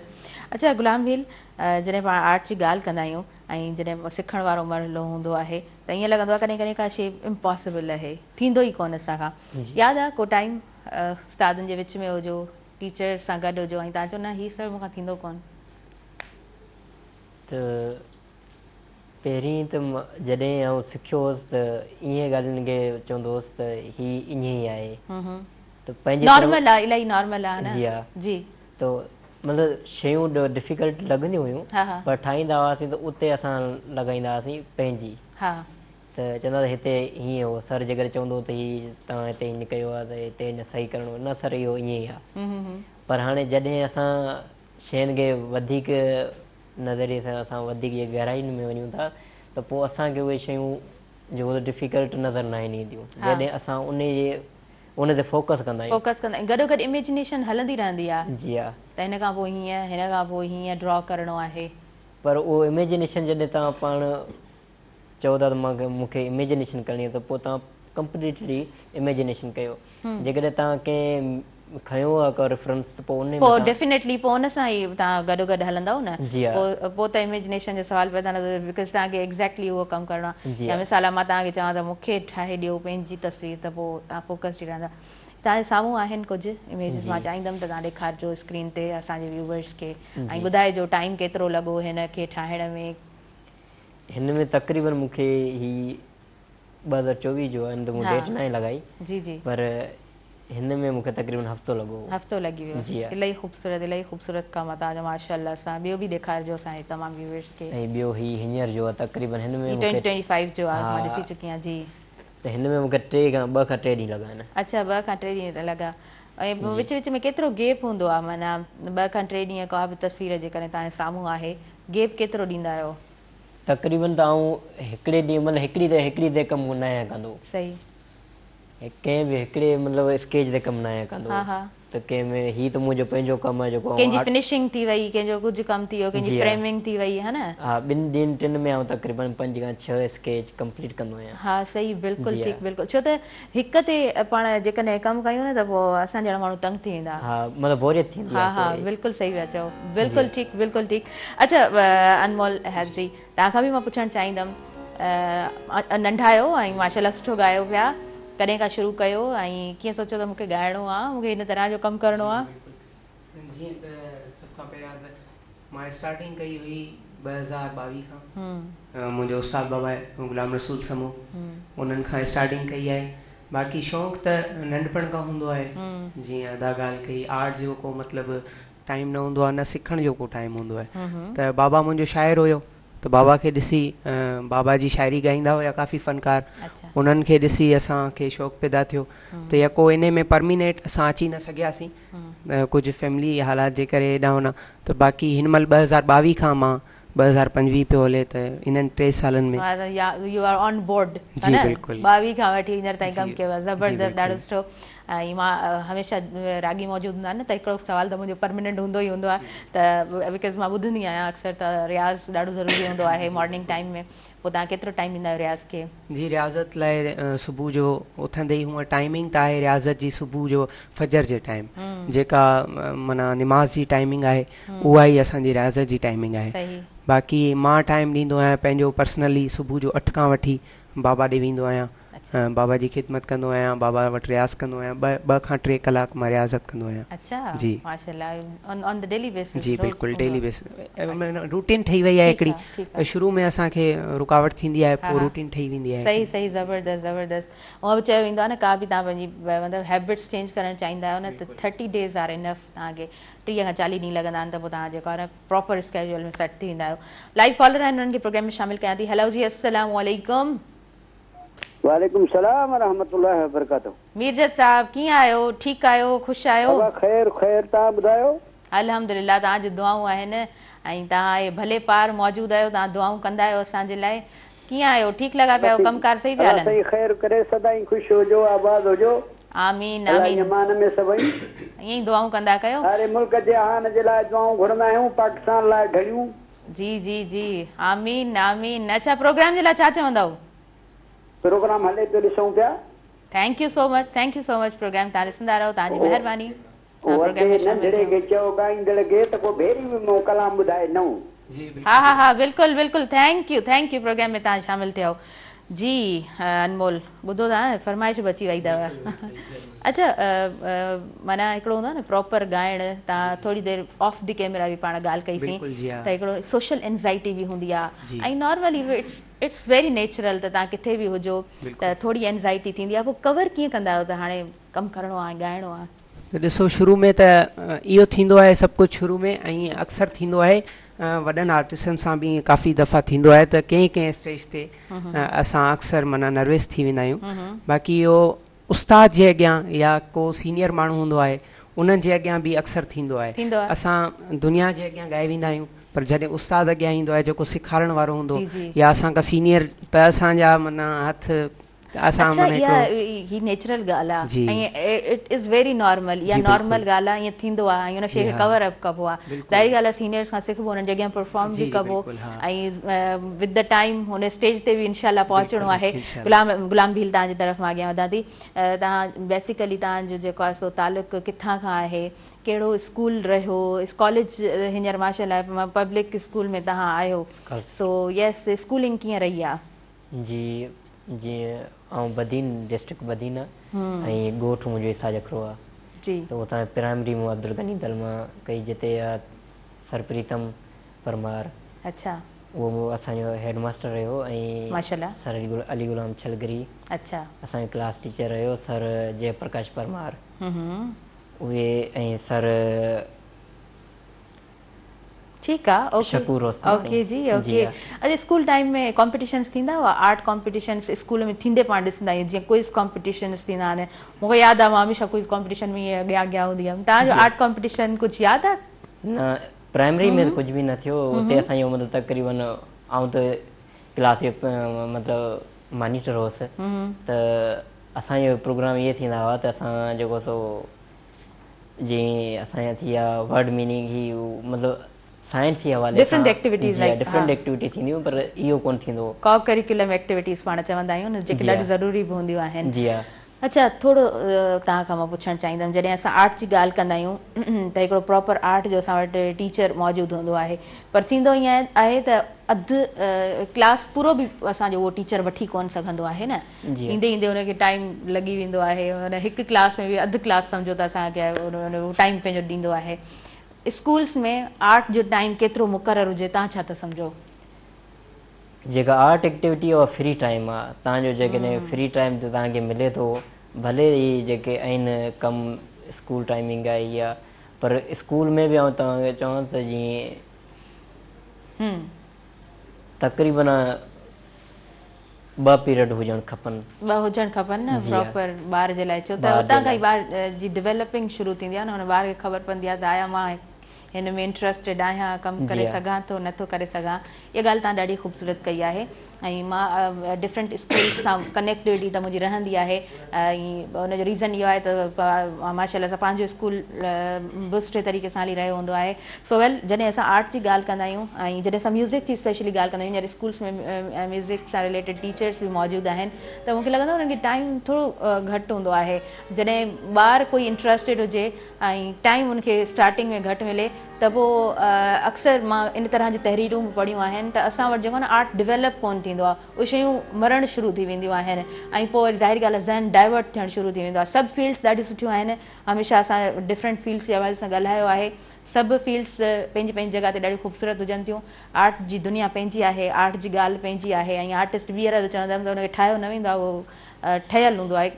अच्छा गुलाम भील जॾहिं पाण आर्ट जी ॻाल्हि कंदा आहियूं ऐं जॾहिं सिखण वारो मरहलो हूंदो आहे त ईअं लॻंदो आहे कॾहिं कॾहिं का शइ इम्पॉसिबल आहे थींदो ई कोन असां खां। यादि आहे को टाइम उस्तादनि जे विच में हुजो टीचर सां गॾु हुजो ऐं तव्हां चओ न हीउ सभु मूंखां थींदो कोन? त पहिरीं त जॾहिं आउं सिखियो हुउसि त ईअं ॻाल्हियुनि खे चवंदो हुउसि त हीउ ईअं ई आहे त पंहिंजे नॉर्मल आहे इलाही नॉर्मल आहे न? जी हा जी त मतिलबु शयूं डिफिकल्ट लॻंदियूं हुयूं पर ठाहींदा हुआसीं त उते असां लॻाईंदा हुआसीं पंहिंजी। हा त चवंदा हिते हीअं हो सर जेकर चवंदो त हीउ तव्हां हिते हीअं कयो आहे त हिते हिन सही करिणो न सर इहो ईअं ई आहे। पर हाणे जॾहिं असां शयुनि खे वधीक नज़रिए सां असां वधीक गहराइनि में वञूं था त पोइ असांखे उहे शयूं जेको डिफिकल्ट नज़र न ईंदियूं जॾहिं असां उन ते फोकस कंदा आहियूं। फोकस कंदा आहियूं, गॾोगॾु इमेजिनेशन हलंदी रहंदी आहे। जी हा। त हिन खां पोइ हीअं हिन खां पोइ हीअं ड्रॉ करिणो आहे। पर उहो इमेजिनेशन जॾहिं तव्हां पाण चओ था त मूंखे इमेजिनेशन करणी आहे त पोइ तव्हां कंप्लीटली इमेजिनेशन कयो। जेकॾहिं तव्हां कंहिं खयो आहे को रेफरेंस त पोइ उन पोइ डेफिनेटली पोइ उन सां ई तव्हां गॾोगॾु हलंदव न। जी हा। पोइ त इमेजिनेशन जो सुवाल पैदा न थींदो बिकॉज़ तव्हांखे एक्ज़ैक्टली उहो कमु करिणो आहे। जी या हा। मिसाल मां तव्हांखे चवां त मूंखे ठाहे ॾियो पंहिंजी तस्वीर त पोइ तव्हां फोकस ई रहंदा। तव्हांजे साम्हूं आहिनि कुझु इमेजिस मां चाहींदमि त तव्हां ॾेखारिजो स्क्रीन ते असांजे व्यूवर्स खे ऐं ॿुधाइजो टाइम केतिरो लॻो हिन खे ठाहिण में। हिन में तक़रीबन मूंखे ही 2024 जो आहे त मूं डेट न लॻाई जी जी पर हिन में मूंखे तक़रीबन हफ़्तो लॻो। हफ़्तो लॻी वियो। जी हा। इलाही ख़ूबसूरत कमु आहे तव्हांजो माशाअल्लाह सां। ॿियो बि ॾेखारिजो असांजे तमामु व्यूवर्स खे। ऐं ॿियो ही हींअर जो आहे तक़रीबन हिन में 2025 जो आहे मां ॾिसी चुकी आहियां जी। त हिन में मूंखे 2 खां 3 ॾींहं लॻा आहिनि। अच्छा 2 खां 3 ॾींहं लॻा। ऐं विच विच में केतिरो गैप हूंदो आहे माना 2 खां 3 ॾींहं का बि तस्वीर जेकॾहिं तव्हांजे साम्हूं आहे गैप केतिरो ॾींदा आहियो? तक़रीबन त आउं हिकिड़े ॾींहुं मतिलबु हिकिड़ी ते कमु न आहियां कंदो। सही। कंहिं बि हिकिड़े मतिलबु स्केच ते कमु न आहियां कंदो। हा हा। त कंहिं में ही त मुंहिंजो पंहिंजो कमु आहे जेको कंहिंजी फिनिशिंग थी वई कंहिंजो कुझु कमु थी वियो कंहिंजी फ्रेमिंग थी वई है न। हा 2 ॾींहंनि 3 में आउं तक़रीबन 5 खां 6 स्केच कंप्लीट कंदो आहियां। हा सही बिल्कुलु ठीकु बिल्कुलु। छो त हिक ते पाण जेकॾहिं कमु कयूं न त पोइ असां जहिड़ा माण्हू तंग थी वेंदा। हा मतिलबु बोरियत थींदी आहे। हा हा बिल्कुलु सही पिया चओ। बिल्कुलु ठीकु बिल्कुलु ठीकु। अच्छा अनमोल हैदरी तव्हां खां बि मां पुछणु चाहींदमि नंढा आहियो ऐं माशाअल्लाह सुठो ॻायो पिया कॾहिं खां शुरू कयो ऐं कीअं सोचो त मूंखे ॻाइणो आहे मूंखे हिन तरह जो कमु करिणो आहे? जीअं त सभ खां पहिरियां त मां स्टार्टिंग कई हुई 2022 खां। मुंहिंजो उस्ताद बाबा गुलाम रसूल समूह उन्हनि खां स्टार्टिंग कई आहे। बाक़ी शौक़ु त नंढपण खां हूंदो आहे। जीअं अदा ॻाल्हि कई आर्ट जो को मतिलबु टाइम न हूंदो आहे न सिखण जो को टाइम हूंदो आहे। त बाबा मुंहिंजो शाइर हुयो त बाबा खे ॾिसी बाबा जी शाइरी ॻाईंदा हुया काफ़ी फ़नकार। उन्हनि खे ॾिसी असांखे शौक़ु पैदा थियो त यको इन में परमिनेंट असां अची न सघियासीं कुझु फैमिली हालात जे करे हेॾां होॾां। त बाक़ी हिन महिल 2022 खां मां 2025 पियो हले त इन्हनि 3 सालनि में यू आर ऑन बोर्ड। जी बिल्कुलु 22 खां वठी हींअर ताईं कमु कयो आहे ज़बरदस्त ॾाढो सुठो। ऐं मां हमेशह रागी मौजूदु हूंदा आहिनि न त हिकिड़ो सुवाल त मुंहिंजो परमानेंट हूंदो ई हूंदो आहे त बिकॉज़ मां ॿुधंदी आहियां अक्सर त रियाज़ ॾाढो ज़रूरी हूंदो आहे मॉर्निंग टाइम में। पोइ तव्हां केतिरो टाइम ॾींदा आहियो रियाज़ खे? जी रियाज़त लाइ सुबुह जो उथंदे ई हूअं टाइमिंग त आहे रियाज़त जी सुबुह जो फजर जे टाइम जेका माना निमाज़ जी टाइमिंग आहे उहा ई असांजी रियाज़त जी टाइमिंग आहे। बाक़ी मां टाइम ॾींदो आहियां पंहिंजो पर्सनली सुबुह जो 8 खां वठी बाबा ॾे वेंदो आहियां। बाबा जी ख़िदमत कंदो आहियां बाबा वटि रियाज़ कंदो आहियां 2 खां 3 कलाक मां रियाज़त कंदो आहियां। अच्छा जी माशाअल्लाह ऑन द डेली बेसिस। जी बिल्कुलु डेली बेसिस रूटीन ठही वई आहे हिकिड़ी। शुरू में असांखे रुकावट थींदी आहे पोइ रूटीन ठही वेंदी आहे। सही सही ज़बरदस्त ज़बरदस्त। उहो बि चयो वेंदो आहे न का बि तव्हां पंहिंजी मतिलबु हैबिट्स चेंज करणु चाहींदा आहियो न त 30 डेज़ आर इनफ। तव्हांखे 30 खां 40 ॾींहं लॻंदा आहिनि त पोइ तव्हां जेको आहे न प्रॉपर स्केड्यूल में सेट थी वेंदा आहियो। लाइव कॉलर आहिनि उन्हनि खे प्रोग्राम में शामिल कयां थी। हेलो जी अस्सलाम वालेकुम। वालेकुम सलाम रहमतुल्लाहि व बरकातहू। मीरजत साहब कीअं आहियो? ठीकु आहियो? ख़ुशि आहियो? ख़ैर ख़ैर तव्हां ॿुधायो? अल्हम्दुलिल्लाह तव्हांजी दुआऊं आहिनि ऐं तव्हां भले पार मौजूदु आहियो तव्हां दुआऊं कंदा आहियो असांजे लाइ। कीअं आहियो? ठीकु लॻा पिया? कमकार सही पिया हलनि? सही ख़ैर करे सदाईं ख़ुशि हुजो आबाद हुजो। आमीन आमीन। ईमान में सभई ईअं ई दुआऊं कंदा कयो। सारे मुल्क जे हान जे लाइ दुआऊं घुरंदा आहियूं पाकिस्तान लाइ घड़ियूं। जी जी जी आमीन आमीन। अच्छा प्रोग्राम जे लाइ छा चवंदव? प्रोग्राम हले पियो ॾिसूं पिया। Thank you so much programme तव्हां ॾिसंदा रहो तव्हांजी महिरबानी। नंढड़े खे चयो ॻाईंदड़ खे त को भेरी में कलाम ॿुधाए नओं। हा हा हा बिल्कुलु बिल्कुलु थैंक यू प्रोग्राम में तव्हां शामिल थियो। जी अनमोल ॿुधो था फरमाइश बि अची वई अथव। अच्छा माना हिकिड़ो हूंदो आहे न प्रॉपर ॻाइणु तव्हां थोरी देरि ऑफ द कैमरा बि पाण ॻाल्हि कईसीं त हिकिड़ो सोशल एंज़ाइटी बि हूंदी आहे ऐं नॉर्मली इट्स वेरी नेचुरल त तव्हां किथे बि हुजो त थोरी एंज़ाइटी थींदी आहे। पोइ कवर कीअं कंदा आहियो त हाणे कमु करिणो आहे ॻाइणो आहे? त ॾिसो शुरू में त इहो थींदो आहे सभु कुझु शुरू में ऐं अक्सर थींदो आहे वॾनि आर्टिस्टनि सां बि काफ़ी दफ़ा थींदो आहे त कंहिं स्टेज ते असां अक्सर माना नर्वस थी वेंदा आहियूं। बाक़ी इहो उस्ताद जे अॻियां या को सीनियर माण्हू हूंदो आहे उन्हनि जे अॻियां बि अक्सर थींदो आहे। असां दुनिया जे अॻियां ॻाए वेंदा आहियूं पर जॾहिं उस्ताद अॻियां ईंदो आहे जेको सेखारण वारो हूंदो या असां का सीनियर त असांजा माना हथ असां अच्छा, माना इहा हिकिड़ो ही नेचुरल ॻाल्हि जी। आहे ऐं इट इज़ वेरी नॉर्मल, इहा जी, नॉर्मल ॻाल्हि आहे, ईअं थींदो आहे ऐं हुन शइ खे हा। कवर अप कबो आहे। बिल्कुलु। ज़ाहिर ॻाल्हि आहे सीनियर्स खां सिखबो, हुननि जॻह परफॉर्म जी, बि जी, कबो बिल्कुलु, हा। ऐं विद द टाइम हुन स्टेज ते बि इनशाला पहुचणो बिल्कुलु, आहे। इंशाल्लाह। गुलाम भील तव्हांजी तरफ़ मां अॻियां वधां थी। तव्हां बेसिकली तव्हांजो जेको आहे सो तालुक़ु किथां खां आहे, कहिड़ो स्कूल रहियो, कॉलेज हींअर माशाल्लाह पब्लिक स्कूल में तव्हां आहियो, सो यस स्कूलिंग कीअं रही आहे? जी, जीअं आउं बदीन डिस्ट्रिक्ट बदीन ऐं ॻोठु मुंहिंजो इसा जखरो आहे जी। त उतां प्राइमरी मूं अब्दुल गनी दल मां कई, जिते सरप्रीतम परमार, अच्छा, उहो असांजो हेड मास्टर रहियो, ऐं माशाल्लाह। सर अली गुलाम छलगरी अच्छा, असांजो क्लास टीचर रहियो, सर जयप्रकाश परमार उहे, ऐं सर ठीकु आहे, ओके शकूर रोस्तानी। ओके जी, ओके। अच्छा, स्कूल टाइम में कॉम्पिटिशन्स थींदा हुआ, आर्ट कॉम्पिटिशन्स स्कूल में थींदे पाण ॾिसंदा आहियूं, जीअं क्विज़ कॉम्पिटिशन्स थींदा आहिनि। मूंखे यादि आहे मां हमेशह क्विज़ कॉम्पिटिशन में ईअं अॻियां हूंदी हुअमि। तव्हांजो आर्ट कॉम्पिटिशन कुझु यादि आहे? न, प्राइमरी में कुझु बि न थियो उते असांजो, मतिलबु तक़रीबन आउं त क्लास जो मतिलबु मॉनिटर हुउसि, त असांजो प्रोग्राम इहे थींदा हुआ त असां जेको सो जीअं असांजा थी विया वर्ड मीनिंग ही, मतिलबु साइंस जे हवाले डिफरेंट एक्टिविटीज़, डिफरेंट एक्टिविटी थींदी हुयूं, पर इहो कोन थींदो हो। को करिकुलम एक्टिविटीज़ पाण चवंदा आहियूं न, जेके ॾाढी ज़रूरी बि हूंदियूं आहिनि। जी हा। अच्छा, थोरो तव्हां खां मां पुछणु चाहींदमि, जॾहिं असां आर्ट जी ॻाल्हि कंदा आहियूं त हिकिड़ो प्रॉपर आर्ट जो असां वटि टीचर मौजूदु हूंदो आहे, पर थींदो ईअं आहे त अधु क्लास पूरो बि असांजो उहो टीचर वठी कोन सघंदो आहे न, ईंदे ईंदे हुनखे टाइम लॻी वेंदो आहे, हुन हिकु क्लास में बि अधु क्लास सम्झो त असांखे टाइम पंहिंजो ॾींदो आहे। स्कूल्स में आर्ट जो टाइम केतिरो मुक़ररु हुजे, तव्हां छा था सम्झो? जेका आर्ट एक्टिविटी आहे फ्री टाइम आहे, तव्हांजो जेकॾहिं फ्री टाइम ते तव्हांखे मिले थो, भले ई जेके आहिनि कमु स्कूल टाइमिंग आहे इहा, पर स्कूल में बि आउं तव्हांखे चवां त जीअं तक़रीबन 2 पीरियड हुजणु खपनि। 2 हुजणु खपनि न प्रॉपर ॿार जे लाइ, छो त हुतां खां ई ॿार जी डेवलपिंग शुरू थींदी आहे न, हुन ॿार खे ख़बर पवंदी आहे त आया मां हिन में इंट्रस्टेड आहियां, कमु करे सघां थो, नथो करे सघां। इहा ॻाल्हि तव्हां ॾाढी ख़ूबसूरत कई आहे। ऐं मां डिफरेंट स्कूल्स सां कनेक्टिविटी त मुंहिंजी रहंदी आहे, ऐं हुनजो रीज़न इहो आहे त माशाल्लाह सां पंहिंजो स्कूल बुस्टे तरीक़े सां हली रहियो हूंदो आहे। सो वेल, जॾहिं असां आर्ट जी ॻाल्हि कंदा आहियूं ऐं जॾहिं असां म्यूज़िक जी स्पेशली ॻाल्हि कंदा आहियूं, हींअर स्कूल्स में म्यूज़िक सां रिलेटेड टीचर्स बि मौजूदु आहिनि, त मूंखे लॻंदो आहे हुननि खे टाइम थोरो घटि हूंदो आहे। जॾहिं ॿार कोई इंट्रस्टेड हुजे ऐं टाइम उनखे स्टार्टिंग में घटि मिले, त पोइ अक्सर मां इन तरह जी तहरीरूं बि पढ़ियूं आहिनि त असां वटि जेको आहे न आर्ट डेवलप कोन थींदो आहे, उहे शयूं मरणु शुरू थी वेंदियूं आहिनि, ऐं पोइ ज़ाहिर ॻाल्हि आहे ज़हन डाइवर्ट थियणु शुरू थी वेंदो आहे। सभु फील्ड्स ॾाढियूं सुठियूं आहिनि, हमेशह असां डिफरेंट फील्ड्स जे हवाले सां ॻाल्हायो आहे, सभु फील्ड्स पंहिंजी पंहिंजी जॻह ते ॾाढियूं ख़ूबसूरत हुजनि थियूं। आर्ट जी दुनिया पंहिंजी आहे, आर्ट जी ॻाल्हि पंहिंजी आहे, ऐं आर्टिस्ट ॿीहर चवंदमि त हुनखे ठाहियो न वेंदो आहे, उहो ठहियलु हूंदो आहे।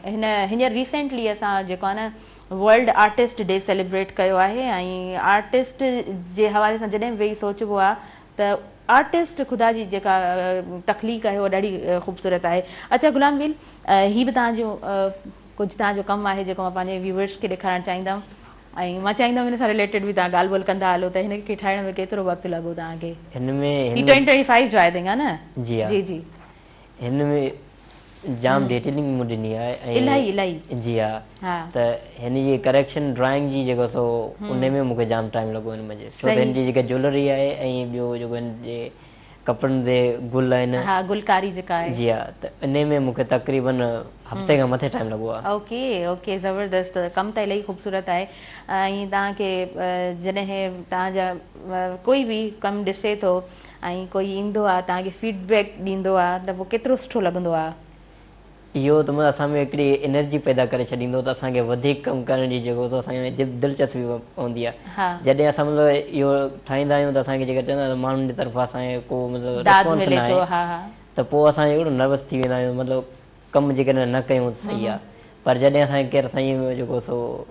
हींअर रिसेंटली असां जेको आहे न वर्ल्ड आर्टिस्ट डे सेलिब्रेट कयो आहे, ऐं आर्टिस्ट जे हवाले सां जॾहिं वेही सोचिबो आहे त आर्टिस्ट ख़ुदा जी जेका तख़लीक़ आहे उहा ॾाढी ख़ूबसूरत आहे। अच्छा गुलाम भील, हीअ बि तव्हांजो कुझु तव्हांजो कमु आहे जेको मां पंहिंजे व्यूवर्स खे ॾेखारणु चाहींदमि, ऐं मां चाहींदमि हिन सां रिलेटेड बि तव्हां ॻाल्हि ॿोल कंदा हलो त हिनखे ठाहिण में केतिरो वक़्तु लॻो तव्हांखे? हिन में 2025 जो आहे न? जी जी जी। हिन में जाम डिटेलिंग मूं ॾिनी आहे, इलाही जी हा, त हिन जी करेक्शन ड्राइंग जी जेको सो उन में मूंखे जाम टाइम लॻो हिन में, छो त हिन जी जेका ज्वेलरी आहे ऐं ॿियो जेको हिन जे कपिड़नि ते गुल आहिनि, हा गुलकारी जेका आहे, जी हा, त इन में मूंखे तक़रीबन हफ़्ते खां मथे टाइम लॻो आहे। ओके ओके, ज़बरदस्त, कमु त इलाही ख़ूबसूरत आहे। ऐं तव्हांखे जॾहिं तव्हांजा कोई बि कमु ॾिसे थो ऐं कोई ईंदो आहे तव्हांखे फीडबैक ॾींदो आहे त पोइ केतिरो सुठो लॻंदो आहे? इहो त असां में हिकिड़ी एनर्जी पैदा करे छॾींदो, त असांखे वधीक कमु करण जी जेको असांखे दिलचस्पी पवंदी आहे। जॾहिं असां मतिलबु इहो ठाहींदा आहियूं त असांखे जेका चवंदा माण्हुनि जी तरफ़ां असांखे को मतिलबु रिस्पॉन्स न आहे, त पोइ असां हिकिड़ो नर्वस थी वेंदा आहियूं, मतिलबु कमु जेकॾहिं न कयूं त सही आहे। पर जॾहिं असांखे केरु असांजी जेको सो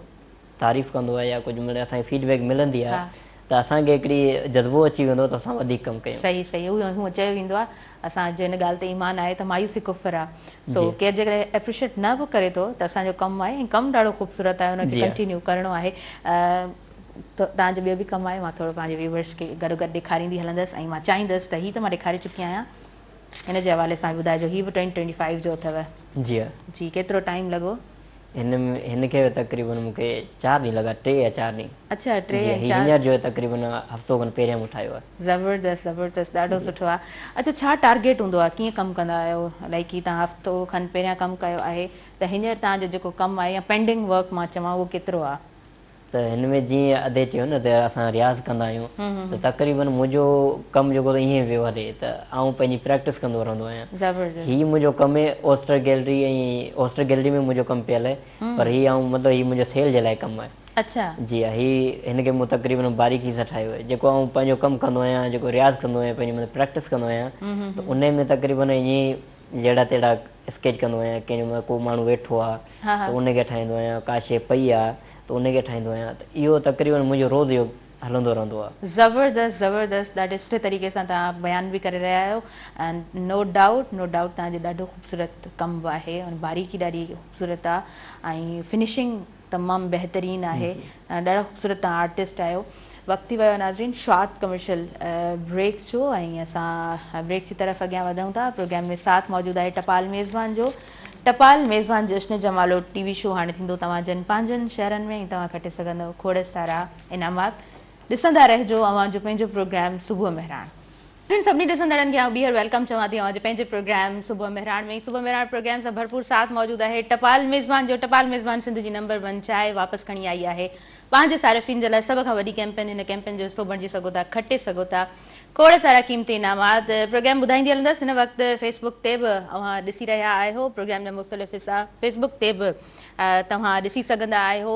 तारीफ़ कंदो आहे या कुझु मतिलबु असांखे फीडबैक मिलंदी आहे, त असांखे हिकिड़ी जज़्बो अची वेंदो त असां वधीक कमु कयूं। सही सही, उहो चयो वेंदो आहे, असांजो हिन ॻाल्हि ते ईमान आहे त मायूसी कुफ़र आहे। सो केरु जेकॾहिं एप्रिशिएट न बि करे थो त असांजो कमु आहे, ऐं कमु ॾाढो ख़ूबसूरत आहे, हुनखे कंटिन्यू करिणो आहे। तव्हांजो ॿियो बि कमु आहे, मां थोरो पंहिंजे व्यूवर्स खे गॾु गॾु ॾेखारींदी हलंदसि, ऐं मां चाहींदसि त हीअ त मां ॾेखारे चुकी आहियां, हिन जे हवाले सां ॿुधाइजो। ही बि 2025 जो अथव जी हाँ जी। केतिरो टाइम लॻो? हिनखे तक़रीबन मूंखे 4 ॾींहं लॻा, 3 या 4 ॾींहं। अच्छा 3 जी या 4। हींअर जो तक़रीबन हफ़्तो खनि पहिरियों मूं ठाहियो आहे। ज़बरदस्त ज़बरदस्त, ॾाढो सुठो आहे। अच्छा छा टारगेट हूंदो आहे, कीअं कमु कंदा आहियो? लाइक की तव्हां हफ़्तो खनि पहिरियां कमु कयो आहे त हींअर तव्हांजो जेको कमु आहे या पेंडिंग वर्क मां चवां उहो केतिरो आहे? त हिन में जीअं अदे चयो न त असां रियाज़ कंदा आहियूं त तक़रीबन मुंहिंजो कमु जेको ईअं वियो हले त आउं पंहिंजी प्रैक्टिस कंदो रहंदो आहियां। ज़बरदस्त। हीउ मुंहिंजो कमु आहे ओस्टर गैलरी, ऐं ओस्टर गैलरी में मुंहिंजो कमु पियल आहे, पर हीउ मतिलबु हीउ मुंहिंजो सेल जे लाइ कमु आहे। अच्छा जी हा, हिनखे मूं तक़रीबन बारीकी सां ठाहियो आहे। जेको आउं पंहिंजो कमु कंदो आहियां, जेको रियाज़ कंदो आहियां, पंहिंजी मतिलबु प्रैक्टिस कंदो आहियां, त उन में तक़रीबन ईअं जहिड़ा तेड़ा स्केच कंदो आहियां। कंहिंजो को माण्हू वेठो आहे त उनखे ठाहींदो आहियां, का शइ पई आहे त उनखे ठाहींदो आहियां। त इहो तक़रीबन मुंहिंजो रोज़ इहो हलंदो रहंदो आहे। ज़बरदस्त ज़बरदस्त, ॾाढे सुठे तरीक़े सां तव्हां बयानु बि करे रहिया आहियो। एंड नो डाउट तव्हांजो ॾाढो ख़ूबसूरत कमु आहे ऐं बारीकी ॾाढी ख़ूबसूरत आहे ऐं फिनिशिंग तमामु बहितरीनु आहे। ॾाढा ख़ूबसूरत तव्हां आर्टिस्ट आहियो। वक़्तु थी वियो नाज़रीन शॉर्ट कमर्शियल ब्रेक जो ऐं असां ब्रेक जी तरफ़ अॻियां वधूं था। प्रोग्राम में साथ मौजूदु आहे टपाल मेज़बान जो। टपाल मेज़बान जश्न जमालो टीवी शो हाणे थींदो तव्हांजनि पंहिंजनि शहरनि में, ऐं तव्हां खटे सघंदव खोड़ सारा इनामात। ॾिसंदा रहिजो अवांजो पंहिंजो प्रोग्राम सुबुह मेहरान। सभिनी ॾिसंदड़नि खे आउं ॿीहर वेलकम चवां थी अवांजे पंहिंजे प्रोग्राम सुबुह मेहरान में। सुबुह मेहरान प्रोग्राम सां भरपूर साथ मौजूदु आहे टपाल मेज़बान जो। टपाल मेज़बान सिंध जी नंबर 1 चांहि वापसि खणी आई आहे पंहिंजे सारिफ़िन जे लाइ। सभ खां वॾी कैंपेन, हिन कैंपेन जो हिसो बणिजी सघो था, खटे सघो था खोड़ सारा क़ीमती इनामात। प्रोग्राम ॿुधाईंदी हलंदसि। हिन वक़्तु फेसबुक ते बि अव्हां ॾिसी रहिया आहियो प्रोग्राम जा मुख़्तलिफ़ हिसा। फेसबुक ते बि तव्हां ॾिसी सघंदा आहियो।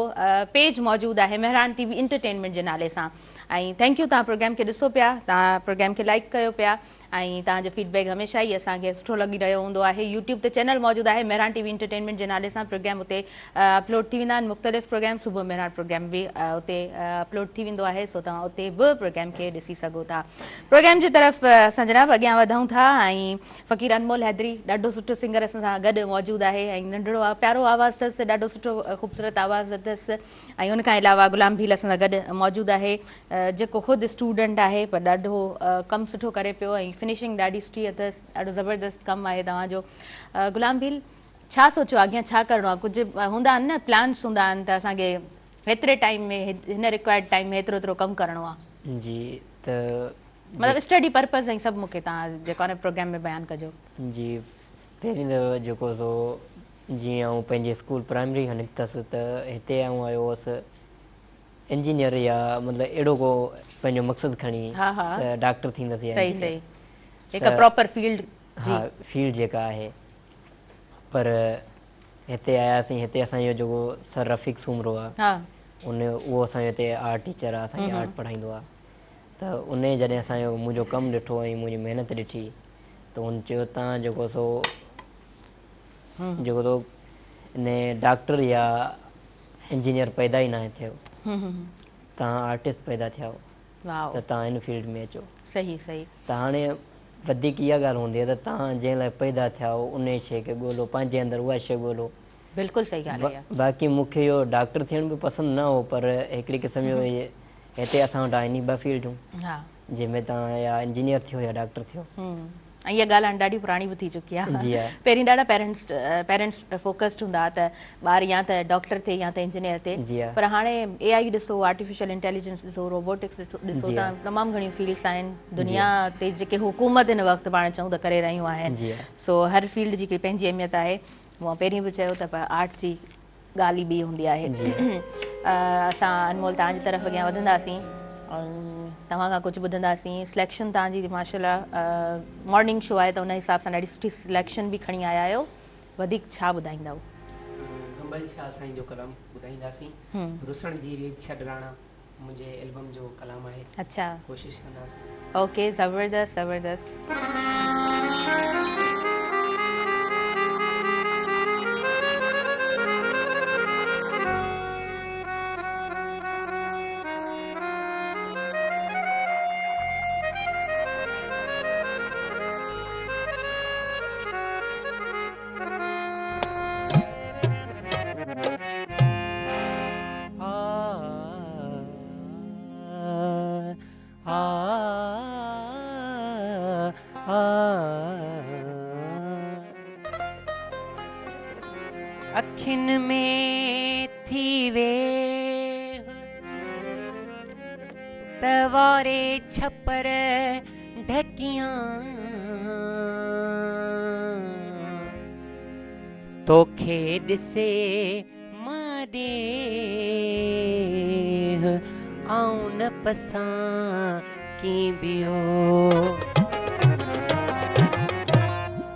पेज मौजूदु आहे मेहरान टीवी इंटरटेनमेंट जे नाले सां। ऐं थैंक यू, तव्हां प्रोग्राम खे ॾिसो पिया, तव्हां प्रोग्राम खे लाइक कयो पिया ऐं तव्हांजो फीडबैक हमेशह ई असांखे सुठो लॻी रहियो हूंदो आहे। यूट्यूब ते चैनल मौजूदु आहे मेहरान टीवी इंटरटेनमेंट जे नाले सां। प्रोग्राम उते अपलोड थी वेंदा आहिनि, मुख़्तलिफ़ प्रोग्राम। सुबुह मेहरान प्रोग्राम बि उते अपलोड थी वेंदो आहे, सो तव्हां उते बि प्रोग्राम खे ॾिसी सघो था। प्रोग्राम जी तरफ़ असां जनाब अॻियां वधूं था ऐं फ़क़ीर अनमोल हैदरी ॾाढो सुठो सिंगर असां सां गॾु मौजूदु आहे ऐं नंढिड़ो आहे, प्यारो आवाज़ु अथसि, ॾाढो सुठो ख़ूबसूरत आवाज़ु अथसि। ऐं उन खां अलावा गुलाम भील असां सां गॾु मौजूदु आहे, जेको ख़ुदि स्टूडेंट आहे पर ॾाढो कमु सुठो करे पियो ऐं फिनिशिंग ॾाढी सुठी अथसि। ॾाढो ज़बरदस्त कमु आहे तव्हांजो। गुलाम भील, छा सोचियो अॻियां छा करिणो आहे? कुझु हूंदा आहिनि न, प्लान्स हूंदा आहिनि त असांखे हेतिरे टाइम में, हिन रिक्वायर्ड टाइम में हेतिरो हेतिरो कमु करिणो आहे? जी त मतिलबु स्टडी पर्पज़ ऐं सभु मूंखे तव्हां जेको आहे प्रोग्राम में बयानु कजो। जी पहिरीं त जेको सो जीअं आउं पंहिंजे स्कूल प्राइमरी खां निकितसि त हिते आउं आयो हुअसि इंजीनियर या मतिलबु अहिड़ो को पंहिंजो मक़सदु खणी त डॉक्टर थींदसि या सही सही, हिकु प्रॉपर फील्ड। हा, फील्ड जेका आहे। पर हिते आयासीं, हिते असांजो जेको सर रफ़ीक सूमरो आहे उहो असांजो हिते आर्ट टीचर आहे, असांखे आर्ट पढ़ाईंदो आहे। त उन जॾहिं असांजो मुंहिंजो कमु ॾिठो ऐं मुंहिंजी महिनत ॾिठी त हुन चयो तव्हां जेको सो इन डॉक्टर या इंजीनियर पैदा ई न थियो, तव्हां आर्टिस्ट पैदा थिया त तव्हां हिन फील्ड में अचो। सही सही। त हाणे वधीक इहा ॻाल्हि हूंदी आहे त तव्हां जंहिं लाइ पैदा थिया उन शइ खे ॻोल्हो, पंहिंजे अंदरि उहा शइ ॻोल्हो। बिल्कुलु सही ॻाल्हि आहे। बाक़ी मूंखे इहो डॉक्टर थियण बि पसंदि न हो, पर हिकिड़ी क़िस्म जो हिते असां वटि आहिनि ॿ फील्डूं जंहिंमें तव्हां या इंजीनियर थियो या डॉक्टर थियो। ऐं इहा ॻाल्हि हाणे ॾाढी पुराणी बि थी चुकी आहे। पहिरीं ॾाढा पेरेंट्स फोकस्ड हूंदा त ॿार या त डॉक्टर थिए या त इंजीनियर थिए, पर हाणे AI ॾिसो, आर्टिफिशियल इंटेलिजेंस ॾिसो, रोबोटिक्स ॾिसो था, तमामु घणियूं फील्ड्स आहिनि दुनिया ते जेके हुकूमत हिन वक़्तु पाण चऊं त करे रहियूं आहिनि। सो हर फील्ड जी पंहिंजी अहमियत आहे। मूं पहिरीं बि चयो त पर आर्ट जी ॻाल्हि ई ॿी हूंदी आहे। असां अनमोल तव्हांजी तरफ़ अॻियां वधंदासीं ऐं तव्हां खां कुझु ॿुधंदासीं। सिलेक्शन तव्हांजी माशाल्लाह मॉर्निंग शो आहे त उन हिसाब सां ॾाढी सुठी सिलेक्शन बि खणी आया आहियो। वधीक छा ॿुधाईंदव? गंबल शाह साईं जो कलाम ॿुधाईंदासीं। रुसण जी रीत छॾराणा मुंहिंजे एल्बम जो कलाम आहे। अच्छा, कोशिशि कंदासीं। ओके, ज़बरदस्त ज़बरदस्त। अखिन में थी वे तवारे छपर ढकियां तोखे ॾिसे माडे आऊं न पसां की बियो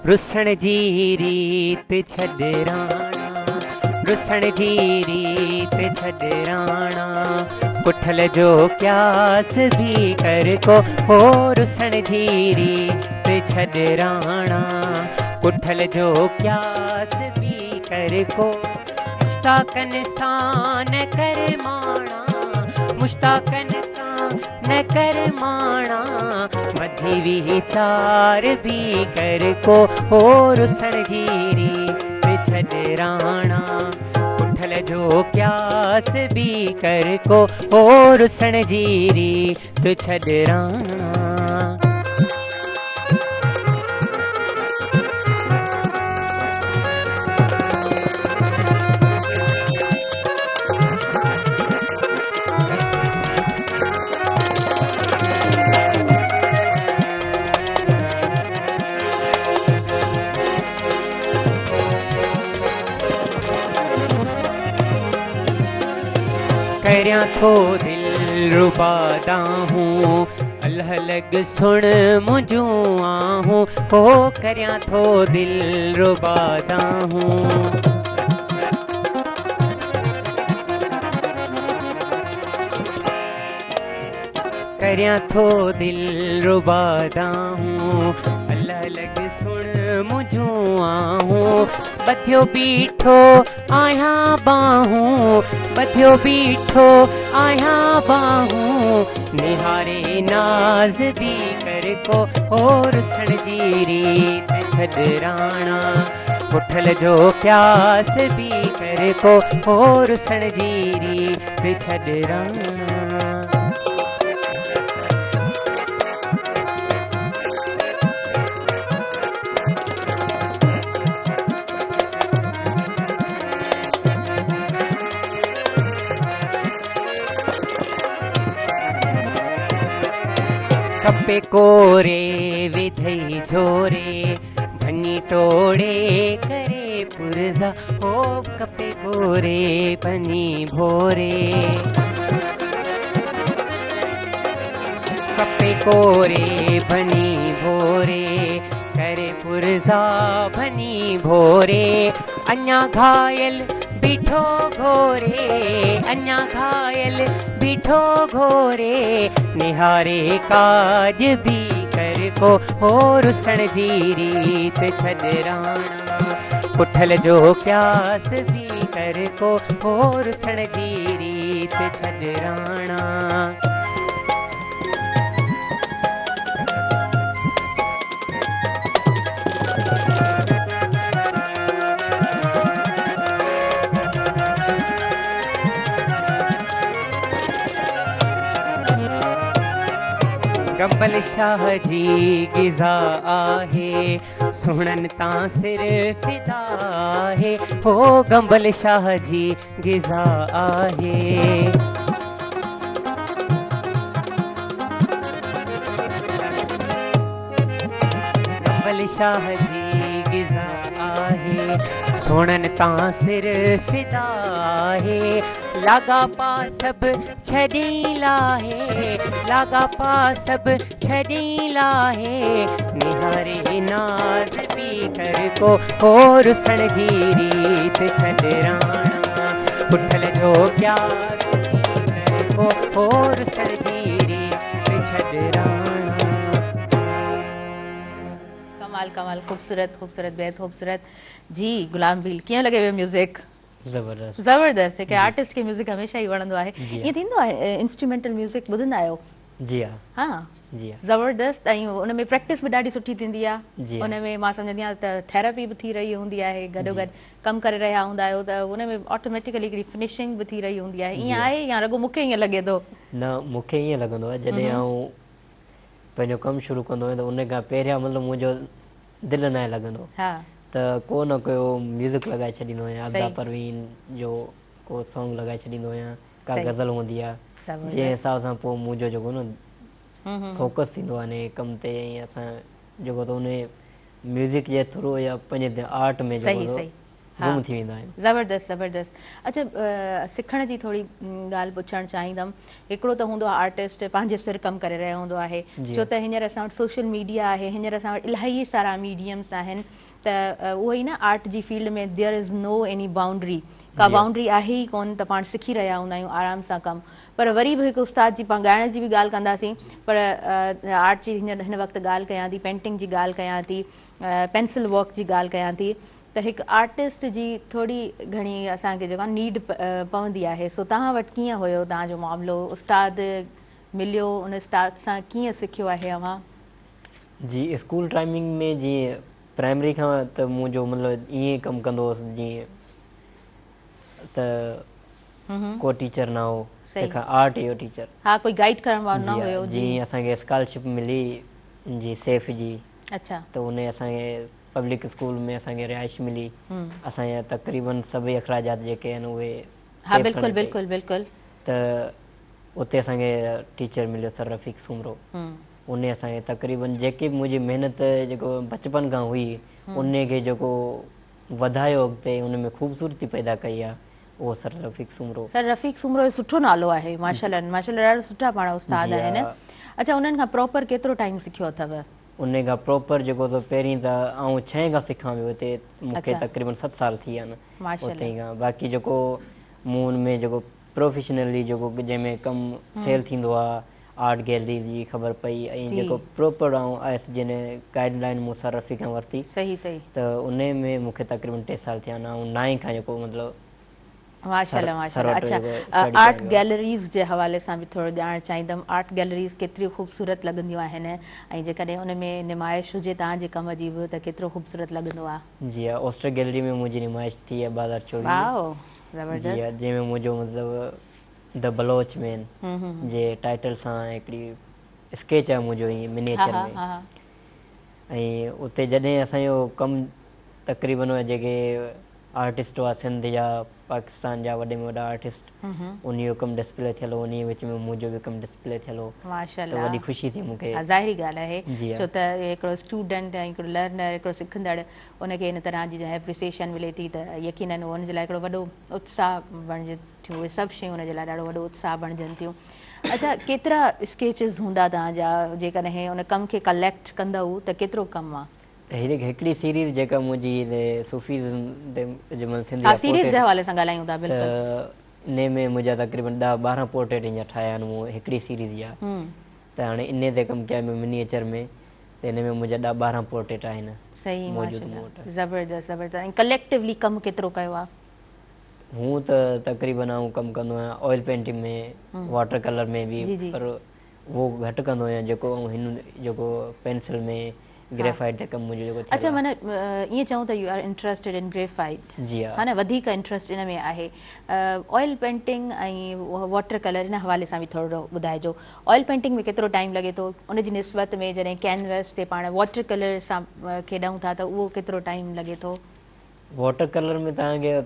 रुसण जी रीत छॾ राणा रुसण जी रीत छॾ राणा कुठल जो क्यास भी कर को हो रुसण जी रीत छॾ राणा कुठल जो क्यास भी कर को मुश्ताकन सां न कर माणा मुश्ताकन सां न कर माणा मधी विचार भी कर को हो रुसण जी रीत छॾ राणा कुठल जो क्यास भी कर को हो रुसण जी रीत छॾ राणा करया थो दिल रुबादा हूँ अल्लाह लग सुन मुझूं आहूं हो करया थो दिल रुबादा हूँ करया थो दिल रुबादा हूँ अल्लाह लग सुन मुझूं आहूं बधियो बीठो आया बाहूं बधियो बीठो आया बाहूं निहारे नाज भी कर को और रुसण जी रीत छॾ राणा कुठल जो क्यास भी कर को और रुसण जी रीत छॾ राणा खपे कोरे विधई झोरे भनी टोड़े करे पुरजा हो खपे कोरे भनी भोरे खपे कोरे भनी भोरे करे पुरजा भनी भोरे अन्या घायल बीठो घोरे अन्या घायल बीठो घोरे निहारे काज भी कर को हो रुसण जी रीत छॾ राणा कुठल जो क्यास भी कर को हो रुसण जी रीत छॾ राणा गंबल शाह जी गिज़ा आहे सुणन तां सिर फिदा आहे हो गंबल शाह जी गिज़ा आहे गंबल शाह जी गिज़ा आहे सुणन तां सिर फिदा आहे लागा पा सब छड़ी लाहे लागा पा सब छड़ी लाहे निहारे नाज भी कर को हो रुसण जी रीत छॾ राणा कुठल जो क्यास भी कर को हो रुसण जी रीत छॾ राणा कमाल कमाल खूबसूरत खूबसूरत बेहद खूबसूरत जी गुलाम बील कीअं लॻे पियो म्यूज़िक ज़बरदस्त ज़बरदस्त हिकु आर्टिस्ट खे म्यूज़िक हमेशह ई वणंदो आहे ईअं थींदो आहे इंस्ट्रूमेंटल म्यूज़िक ॿुधंदा आहियो जी हाँ हा जी हाँ ज़बरदस्त ऐं उन में प्रैक्टिस बि ॾाढी सुठी थींदी आहे जी उन में मां सम्झंदी आहियां त थेरेपी बि थी रही हूंदी आहे गॾोगॾु कमु करे रहिया हूंदा आहियो त उन में ऑटोमेटिकली हिकिड़ी फिनिशिंग बि थी रही हूंदी आहे ईअं आहे या रुॻो मूंखे ईअं लॻे थो न मूंखे ईअं लॻंदो आहे जॾहिं आउं पंहिंजो कमु शुरू कंदो आहियां त उन खां पहिरियां मतिलबु मुंहिंजो दिलि न आहे लॻंदो हा त को न को म्यूज़िक लॻाए छॾींदो आहियां, अब्दा परवीन जो को सॉन्ग लॻाए छॾींदो आहियां, का गज़ल हूंदी आहे, जंहिं हिसाब सां पोइ मुंहिंजो जेको न फोकस थींदो आहे ने कम ते, ऐं असां जेको त उन म्यूज़िक जे थ्रू या पंहिंजे आर्ट में जेको गुम थी वेंदा आहिनि। ज़बरदस्त ज़बरदस्त। अच्छा, सिखण जी थोरी ॻाल्हि पुछणु चाहींदमि। हिकिड़ो त हूंदो आहे आर्टिस्ट पंहिंजे सिर कमु करे रहियो हूंदो आहे, छो त हींअर असां वटि सोशल मीडिया आहे, हींअर असां वटि इलाही सारा मीडियम्स आहिनि, त उहो ई न आर्ट जी फील्ड में there is no any boundary, का बाउंड्री आहे ई कोन, त पाण सिखी रहिया हूंदा आहियूं आराम सां कमु। पर वरी बि हिकु उस्ताद जी पाण ॻाइण जी बि ॻाल्हि कंदासीं, पर आर्ट जी हिन वक़्तु ॻाल्हि कयां थी, पेंटिंग जी ॻाल्हि कयां थी, पेंसिल वर्क जी ॻाल्हि कयां थी, त हिकु आर्टिस्ट जी थोरी घणी असांखे जेको आहे नीड पवंदी आहे। सो तव्हां वटि कीअं हुयो तव्हांजो मामिलो, उस्ताद मिलियो, उन उस्ताद सां कीअं सिखियो आहे अव्हां? जी, स्कूल टाइमिंग में जीअं प्राइमरी खां त मुंहिंजो मतिलबु ईअं कमु कंदो हुउसि, जीअं त को टीचर न हो सिखा, आर्ट जो टीचर, हा, कोई गाइड करण वारो न हुयो। जीअं असांखे स्कॉलरशिप मिली जी सेफ जी, अच्छा, त उन असांखे पब्लिक स्कूल में असांखे रिहाइश मिली, असांजा तक़रीबन सभई अखराजात जेके आहिनि उहे, हा बिल्कुलु बिल्कुलु बिल्कुलु, त उते असांखे टीचर मिलियो सर रफ़ीक सुमरो, उन असांखे तक़रीबन जेकी बि मुंहिंजी महिनत जेको बचपन खां हुई उन खे जेको वधायो अॻिते, उन में ख़ूबसूरती पैदा कई आहे, उहो सर रफ़ीक सुमरो। सर रफ़ीक सुमरो जो सुठो नालो आहे, माशाल्लाह माशाल्लाह, ॾाढा सुठा पाण उस्ताद आहिनि। अच्छा, उन्हनि खां प्रॉपर केतिरो टाइम सिखियो अथव? उन खां प्रॉपर जेको त पहिरीं त आउं 6 खां सिखां पियो हिते, मूंखे तक़रीबन 7 साल थी विया आहिनि उते खां। बाक़ी जेको मूं हुन में जेको प्रोफेशनली जेको जंहिंमें कमु सेल थींदो आहे, आर्ट गैलरी जी ख़बर पई, ऐं जेको प्रॉपर आउं आयसि जंहिं गाइडलाइन मूं सर रफ़ी खां वरिती, सही सही, त उन में मूंखे तक़रीबन 3 साल थिया आहिनि, ऐं 9 खां जेको मतिलबु माशाल्लाह माशाल्लाह। अच्छा, आर्ट गैलरीज़ जे हवाले सां बि थोरो ॼाणणु चाहींदमि, आर्ट गैलरीज़ केतिरियूं ख़ूबसूरत लॻंदियूं आहिनि, ऐं जेकॾहिं उन में नुमाइश हुजे तव्हांजे कम जी बि, त केतिरो ख़ूबसूरत लॻंदो आहे? जी हा, ओस्टर गैलरी में मुंहिंजी नुमाइश थी आहे 2024 में। जी हा, जंहिंमें मुंहिंजो मतिलबु द बलोच मैन जे टाइटल सां हिकिड़ी स्केच आहे मुंहिंजो ईअं मिनिएचर में, ऐं उते जॾहिं असांजो कमु तक़रीबन जेके आर्टिस्ट हुआ सिंध जा, पाकिस्तान जा वॾे में वॾा आर्टिस्ट, उन जो कमु डिस्प्ले थियल हो, उन विच में मुंहिंजो बि कमु डिस्प्ले थियल हो, माशाल्लाह, त वॾी ख़ुशी थी मूंखे। ज़ाहिरी ॻाल्हि आहे, छो त हिकिड़ो स्टूडेंट ऐं हिकिड़ो लर्नर, हिकिड़ो सिखंदड़, उनखे इन तरह जी एप्रिसिएशन मिले थी, त यकीनन उनजे लाइ हिकिड़ो वॾो उत्साह बणिजे थियो, उहे सभु शयूं उनजे लाइ ॾाढो वॾो उत्साह बणिजनि थियूं। अच्छा, केतिरा स्केचिस हूंदा तव्हांजा, जेकॾहिं उन कम खे कलेक्ट कंदव त केतिरो कमु आहे? हिकिड़ी सीरीज़ जेका मुंहिंजी सूफ़ीज़ सीरीज़ जे हवाले सां ॻाल्हायूं था, बिल्कुलु, इन में मुंहिंजा तक़रीबन 10-12 पोर्ट्रेट हीअं ठाहिया आहिनि मूं हिकिड़ी सीरीज़ जा, त हाणे इन ते कमु कया मिनिएचर में, त इन में मुंहिंजा 10-12 पोर्ट्रेट आहिनि। सही, माशाल्लाह, ज़बरदस्त ज़बरदस्त। ऐं कलेक्टिवली कमु केतिरो कयो आहे? हूं त तक़रीबन आउं कमु कंदो आहियां ऑयल पेंटिंग में, वाटर कलर में बि, पर उहो घटि कंदो आहियां, जेको हिन जेको पेंसिल में ग्रेफाइट ते कमु मुंहिंजो जेको। अच्छा, माना ईअं चऊं त यू आर इंट्रस्टेड इन ग्रेफाइट? जी हा, न वधीक इंट्रस्ट इन में आहे। ऑयल पेंटिंग ऐं वाटर कलर इन हवाले सां बि थोरो ॿुधाइजो। ऑयल पेंटिंग में केतिरो टाइम लॻे थो, उनजी निस्बत में जॾहिं कैनवस ते पाण वाटर कलर सां खेॾूं था त उहो केतिरो टाइम लॻे थो? वाटर कलर में तव्हांखे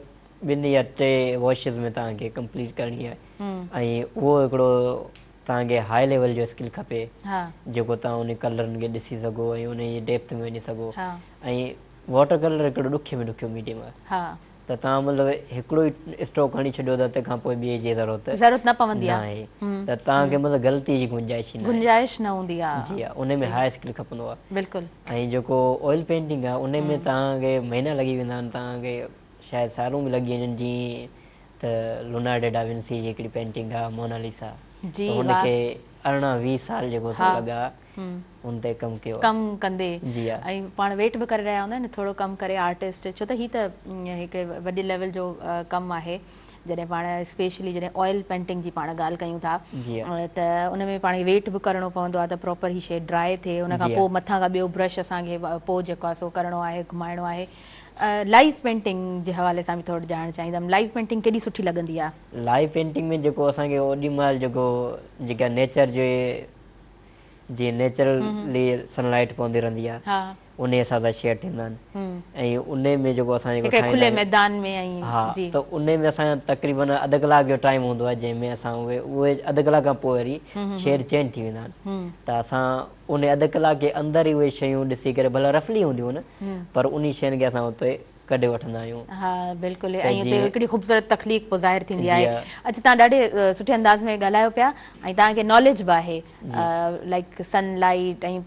2 या 3 वॉशिस में तव्हांखे कंप्लीट करणी आहे, ऐं उहो हिकिड़ो तव्हांखे हाई लेवल जो स्किल खपे, जेको तव्हां उन कलरनि खे ॾिसी सघो ऐं उन जी डेप्थ में वञी सघो। ऐं वाटर कलर हिकिड़ो ॾुखियो में ॾुखियो मीडियम आहे, त तव्हां मतिलबु हिकिड़ो ई स्ट्रोक हणी छॾियो त तंहिंखां पोइ ॿिए जी ज़रूरत न पवंदी आहे, त तव्हांखे मतिलबु ग़लती जी गुंजाइश न हूंदी आहे। जी हा, उन में हाई स्किल खपंदो आहे, बिल्कुलु। ऐं जेको ऑयल पेंटिंग आहे उन में तव्हांखे महीना लॻी वेंदा आहिनि, तव्हांखे शायदि सारूं बि लॻी वञनि, जीअं त लियोनार्डो डा विंसी जी हिकिड़ी पेंटिंग आहे मोनालिसा, हुनखे 18-20 साल जेको लॻा उन ते कमु कयो, कमु कंदे। जी हा, ऐं पाण वेट बि करे रहिया हूंदा आहिनि थोरो कमु करे आर्टिस्ट, छो त हीअ त हिकिड़े वॾे लेवल जो कमु आहे। जॾहिं पाण स्पेशली जॾहिं ऑयल पेंटिंग जी पाण ॻाल्हि कयूं था, त उन में पाण खे वेट बि करिणो पवंदो आहे, त प्रॉपर ही शइ ड्राई थिए, उन खां पोइ मथां खां ॿियो ब्रश असांखे पोइ जेको आहे सो करिणो आहे, घुमाइणो आहे। लाइव पेंटिंग जे हवाले सां बि थोरो ॼाणणु चाहींदमि, लाइव पेंटिंग केॾी सुठी लॻंदी आहे? लाइव पेंटिंग में जेको असांखे ओॾी महिल जेका नेचर जे जीअं नेचुरली सनलाइट पवंदी रहंदी आहे हा उन हिसाब सां शेड थींदा आहिनि ऐं उन में जेको असां जेको हिकिड़े खुले ठाहींदा आहियूं मैदान में ऐं हा जी त उन में असांजो तक़रीबन अधु कलाक जो टाइम हूंदो आहे जंहिंमें असां उहे अधु कलाक खां पोइ वरी शेड चेंज थी वेंदा आहिनि त असां उन अधु कलाक जे अंदरि ई उहे शयूं ॾिसी करे भले रफली हूंदियूं आहिनि पर उन शयुनि खे असां उते कढे वठंदा आहियूं हा बिल्कुलु त ऐं हुते जीअं- हिकिड़ी ख़ूबसूरत तख़लीक़ पोइ ज़ाहिर थींदी जी आहे हा। अच्छा तव्हां ॾाढे सुठे अंदाज़ में ॻाल्हायो पिया ऐं तव्हांखे नॉलेज बि आहे लाइक सनलाइट ऐं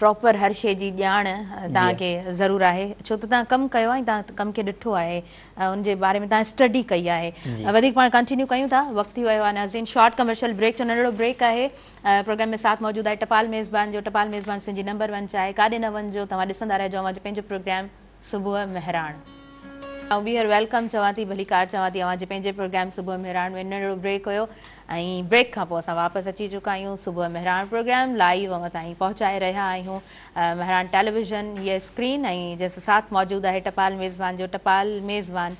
प्रॉपर हर शइ जी ॼाण तव्हांखे ज़रूरु आहे छो त तव्हां कमु कयो आहे ऐं तव्हां कम खे ॾिठो आहे उनजे बारे में तव्हां स्टडी कई आहे वधीक पाण कंटिन्यू कयूं था वक़्तु थी वियो आहे नाज़रीन शॉर्ट कमर्शियल ब्रेक जो नंढिड़ो ब्रेक आहे प्रोग्राम में साथ मौजूदु आहे टपाल मेज़बान जो टपाल मेज़बान सिंधी नंबर 1 आहे काॾे न वञिजो तव्हां ॾिसंदा रहिजो अवां जो पंहिंजो प्रोग्राम सुबुह मेहरान ऐं ॿीहर वेलकम चवां थी भली कार चवां थी अवां जे पंहिंजे प्रोग्राम सुबुह मेहरान में नंढिड़ो ब्रेक हुयो ऐं ब्रेक खां पोइ असां वापसि अची चुका आहियूं सुबुह मेहरान प्रोग्राम लाइव अवां ताईं पहुचाए रहिया आहियूं मेहरान टेलीविज़न हीअ स्क्रीन ऐं जंहिंसां साथ मौजूदु आहे टपाल मेज़बान जो टपाल मेज़बान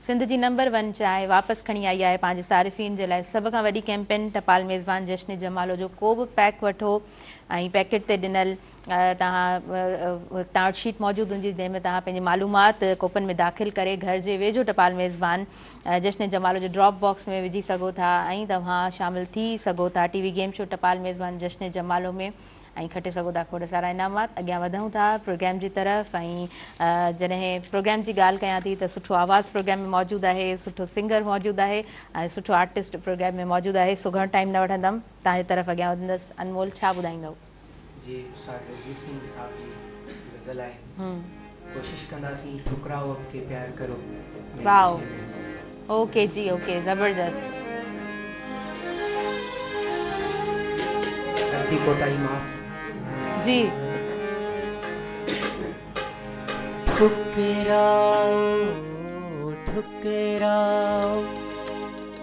सिंध जी नंबर 1 चाहे वापसि खणी आई आहे पंहिंजे सारिफ़ीन जे लाइ सभ खां वॾी कैंपेन टपाल मेज़बान जश्न जमालो जो को बि पैक वठो ऐं पैकेट ते ॾिनल तव्हां वटि शीट मौजूदु हूंदी जंहिंमें तव्हां पंहिंजी मालूमात कोपन में दाख़िल करे घर जे वेझो टपाल मेज़बान जश्न जमालो जो ड्रॉप बॉक्स में विझी सघो था ऐं तव्हां शामिलु थी सघो था टीवी गेम शो टपाल मेज़बान जश्न जमालो में ऐं खटे सघो था खोड़ सारा इनामात अॻियां वधूं था प्रोग्राम जी तरफ़ ऐं जॾहिं प्रोग्राम जी ॻाल्हि कयां थी त सुठो आवाज़ु प्रोग्राम में मौजूदु आहे सुठो सिंगर मौजूदु आहे ऐं सुठो आर्टिस्ट प्रोग्राम में मौजूदु आहे सो घणो टाइम न वठंदमि तव्हांजी तरफ़ अॻियां वधंदसि अनमोल छा ॿुधाईंदव जी उस्ताद जगजीत सिंह साहब जी गज़ल आहे कोशिश कंदासीं ठुकराओ के प्यार करो वाओ ओके जी ओके ज़बरदस्त गलती कोताही माफ़ जी ठुकराओ ठुकराओ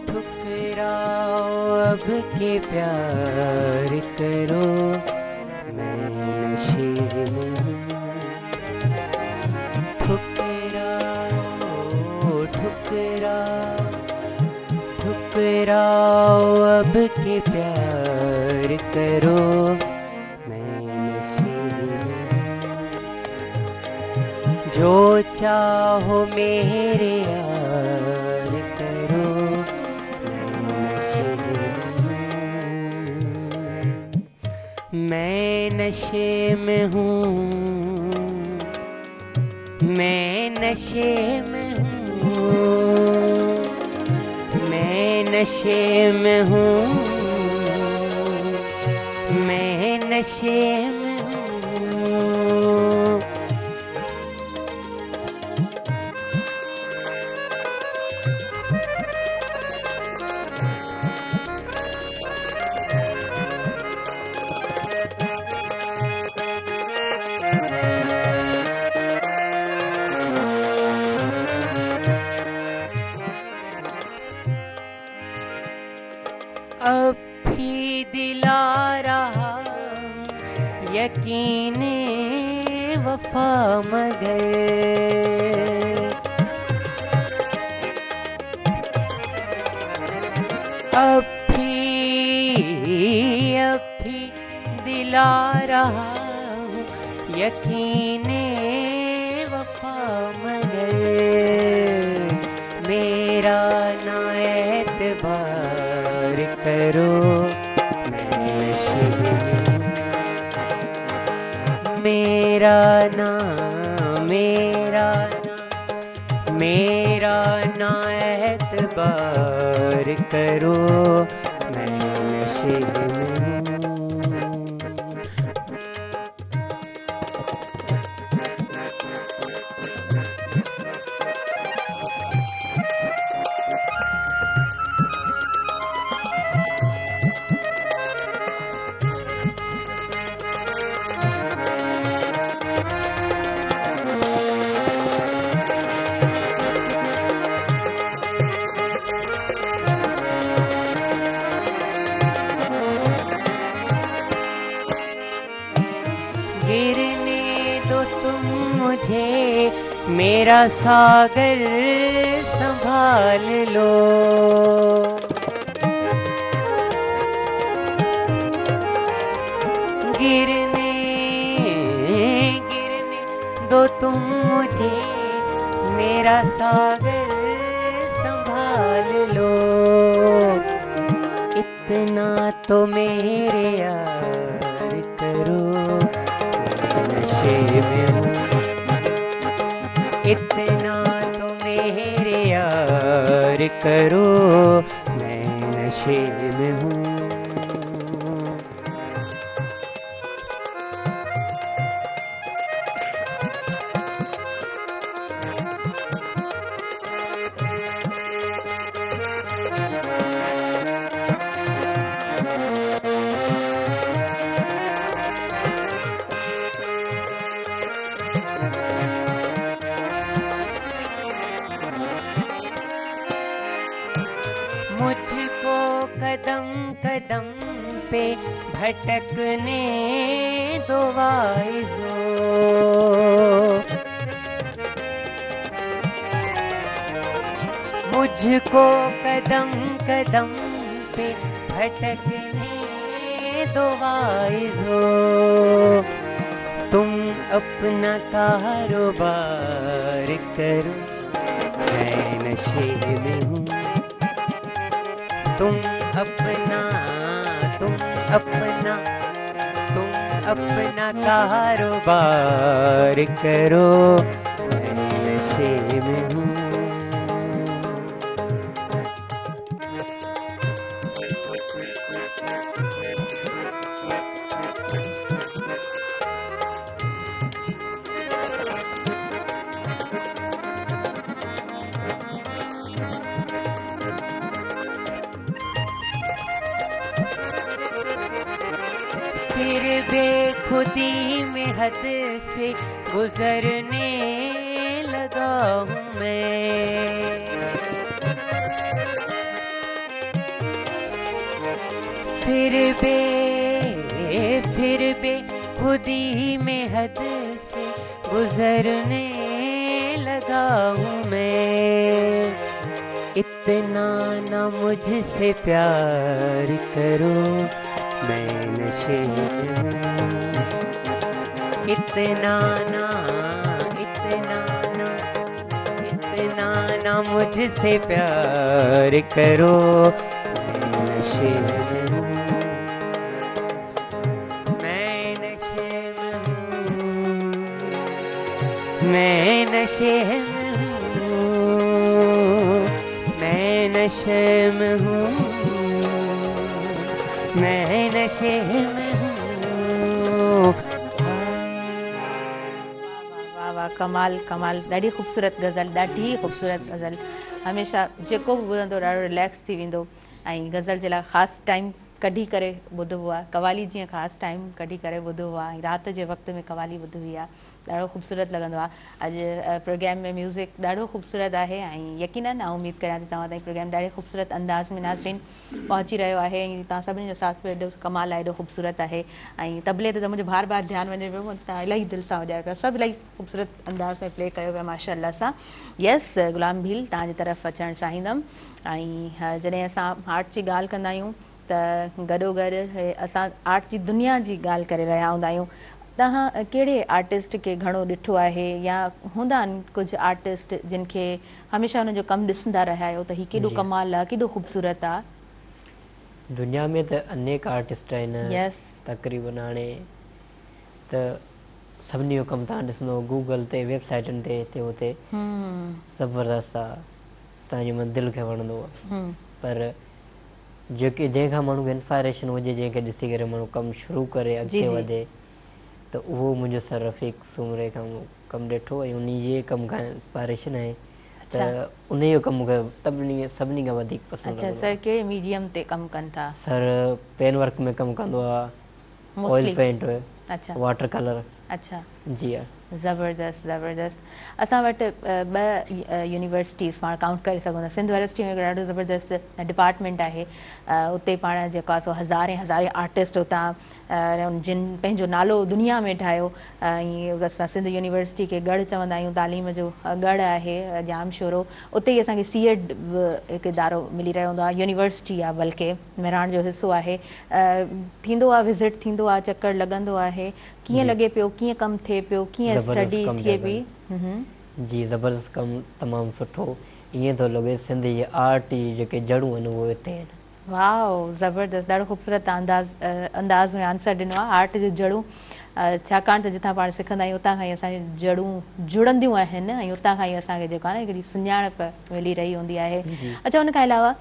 ठुकराओ अब के प्यार करो मैं नशे में हूँ ठुकराओ ठुकराओ ठुकराओ अब के प्यार करो जो चाहो मेरे यार करो मैं नशे में हूँ मैं नशे में हूँ मैं नशे में हूँ मैं नशे में हूँ अब भी दिला रहा यकीने वफा मगर अब भी दिला रहा यकीने वफा मगर मेरा ना एतबार करो मेरा ना एतबार करो मैं नशे में हूँ मेरा सागर संभाल लो गिरने गिरने दो तुम मुझे, मेरा सागर संभाल लो। इतना तो मेरे यार करो, मैं नशे में हूँ। इतना तो मेरे यार करो, मैं नशे में हूँ। मुझको कदम कदम पे भटकने दो वाइजो, मुझको कदम कदम पे भटकने दो वाइजो। तुम अपना कारोबार करो, मैं नशे में हूँ। तुम अपना कारोबार करो, मैं नशे में हूँ। फिर बेखुदी में हद से गुजरने लगा हूँ मैं। फिर बेखुदी में हद से गुजरने लगा हूँ मैं। इतना ना मुझसे प्यार करो, मैं नशे में हूँ। इतना ना मुझसे प्यार करो, मैं नशे में हूँ। मैं नशे में हूँ, मैं नशे में हूँ, मैं नशे में हूँ, मैं नशे में हूँ। वाह वाह, कमाल कमाल, ॾाढी ख़ूबसूरत गज़ल, ॾाढी ख़ूबसूरत गज़ल। हमेशह जेको बि ॿुधंदो ॾाढो रिलैक्स थी वेंदो ऐं गज़ल जे लाइ ख़ासि टाइम कढी करे ॿुधबो आहे। कवाली जीअं ख़ासि टाइम कढी करे ॿुधबो आहे ऐं राति जे वक़्त में कवाली ॿुधबी आहे, ॾाढो ख़ूबसूरत लॻंदो आहे। अॼु प्रोग्राम में म्यूज़िक ॾाढो ख़ूबसूरत आहे ऐं यकीनन आउं उमेदु करियां थी तव्हां ताईं प्रोग्राम ॾाढे ख़ूबसूरत अंदाज़ में नाज़रीन पहुची रहियो आहे ऐं तव्हां सभिनी जो साथ बि एॾो कमाल आहे, एॾो ख़ूबसूरत आहे। ऐं तबले ते त मुंहिंजो बार बार ध्यानु वञे पियो, तव्हां इलाही दिलि सां वॼायो पिया, सभु इलाही ख़ूबसूरत अंदाज़ में प्ले कयो पिया माशाअल्लाह सां। यस गुलाम भील, तव्हांजी तरफ़ अचणु चाहींदमि। ऐं जॾहिं असां आर्ट जी ॻाल्हि कंदा आहियूं त गॾोगॾु असां आर्ट जी दुनिया जी ॻाल्हि करे रहिया हूंदा आहियूं। तव्हां कहिड़े आर्टिस्ट खे घणो ॾिठो आहे या हूंदा आहिनि कुझु आर्टिस्ट जिन खे हमेशह हुनजो कमु ॾिसंदा रहिया आहियो त हीउ केॾो कमाल आहे, केॾो ख़ूबसूरत आहे? दुनिया में त अनेक आर्टिस्ट आहिनि। यस, तक़रीबन हाणे त सभिनी जो कमु तव्हां ॾिसंदो गूगल ते, वेबसाइटुनि ते, हिते हुते ज़बरदस्त आहे, तव्हांजे मन दिलि खे वणंदो आहे। पर जेके जंहिंखां माण्हू खे इंस्पायरेशन हुजे, जंहिंखे ॾिसी करे माण्हू कमु शुरू करे अॻिते वधे, त उहो मुंहिंजो सर रफ़ीक सूमरे खां कमु ॾिठो ऐं उन जे कम खां इंस्पायरेशन आहे त उन जो कमु मूंखे सभिनी खां वधीक पसंदि आहे। सर कहिड़े मीडियम ते कमु कनि था? सर पेन वर्क में कमु कंदो आहे, ऑयल पेंट, वाटर कलर। अच्छा जी हाँ, ज़बरदस्त ज़बरदस्त। असां वटि ॿ यूनिवर्सिटीज़ पाण काउंट करे सघूं था। सिंध यूनिवर्सिटी में ॾाढो ज़बरदस्त डिपार्टमेंट आहे, उते पाण जेको आहे सो हज़ारे आर्टिस्ट उतां जिन पंहिंजो नालो दुनिया में ठाहियो। ऐं असां सिंध यूनिवर्सिटी खे गढ़ चवंदा आहियूं, तालीम जो गढ़ आहे जाम शोरो। उते ई असांखे सीएड हिकु इदारो मिली रहियो हूंदो आहे, यूनिवर्सिटी आहे बल्कि मेराण जो हिसो आहे। थींदो आहे विज़िट, थींदो आहे चकर लॻंदो आहे, कीअं लॻे पियो, कीअं कमु थिए पियो, कीअं स्टडी थिए पई? जी ज़बरदस्त कमु, तमामु सुठो। ईअं थो लॻे सिंध जी आर्ट जी जेके जड़ूं आहिनि उहे हिते आहिनि। वाह ज़बरदस्त, ॾाढो ख़ूबसूरत अंदाज़ में आंसर ॾिनो आहे। आर्ट जी जड़ूं, छाकाणि त जितां पाण सिखंदा आहियूं उतां खां ई असांजी जड़ूं जुड़ंदियूं आहिनि ऐं उतां खां ई असांखे जेको आहे न हिकिड़ी सुञाणप मिली रही हूंदी आहे। अच्छा, उन खां अलावा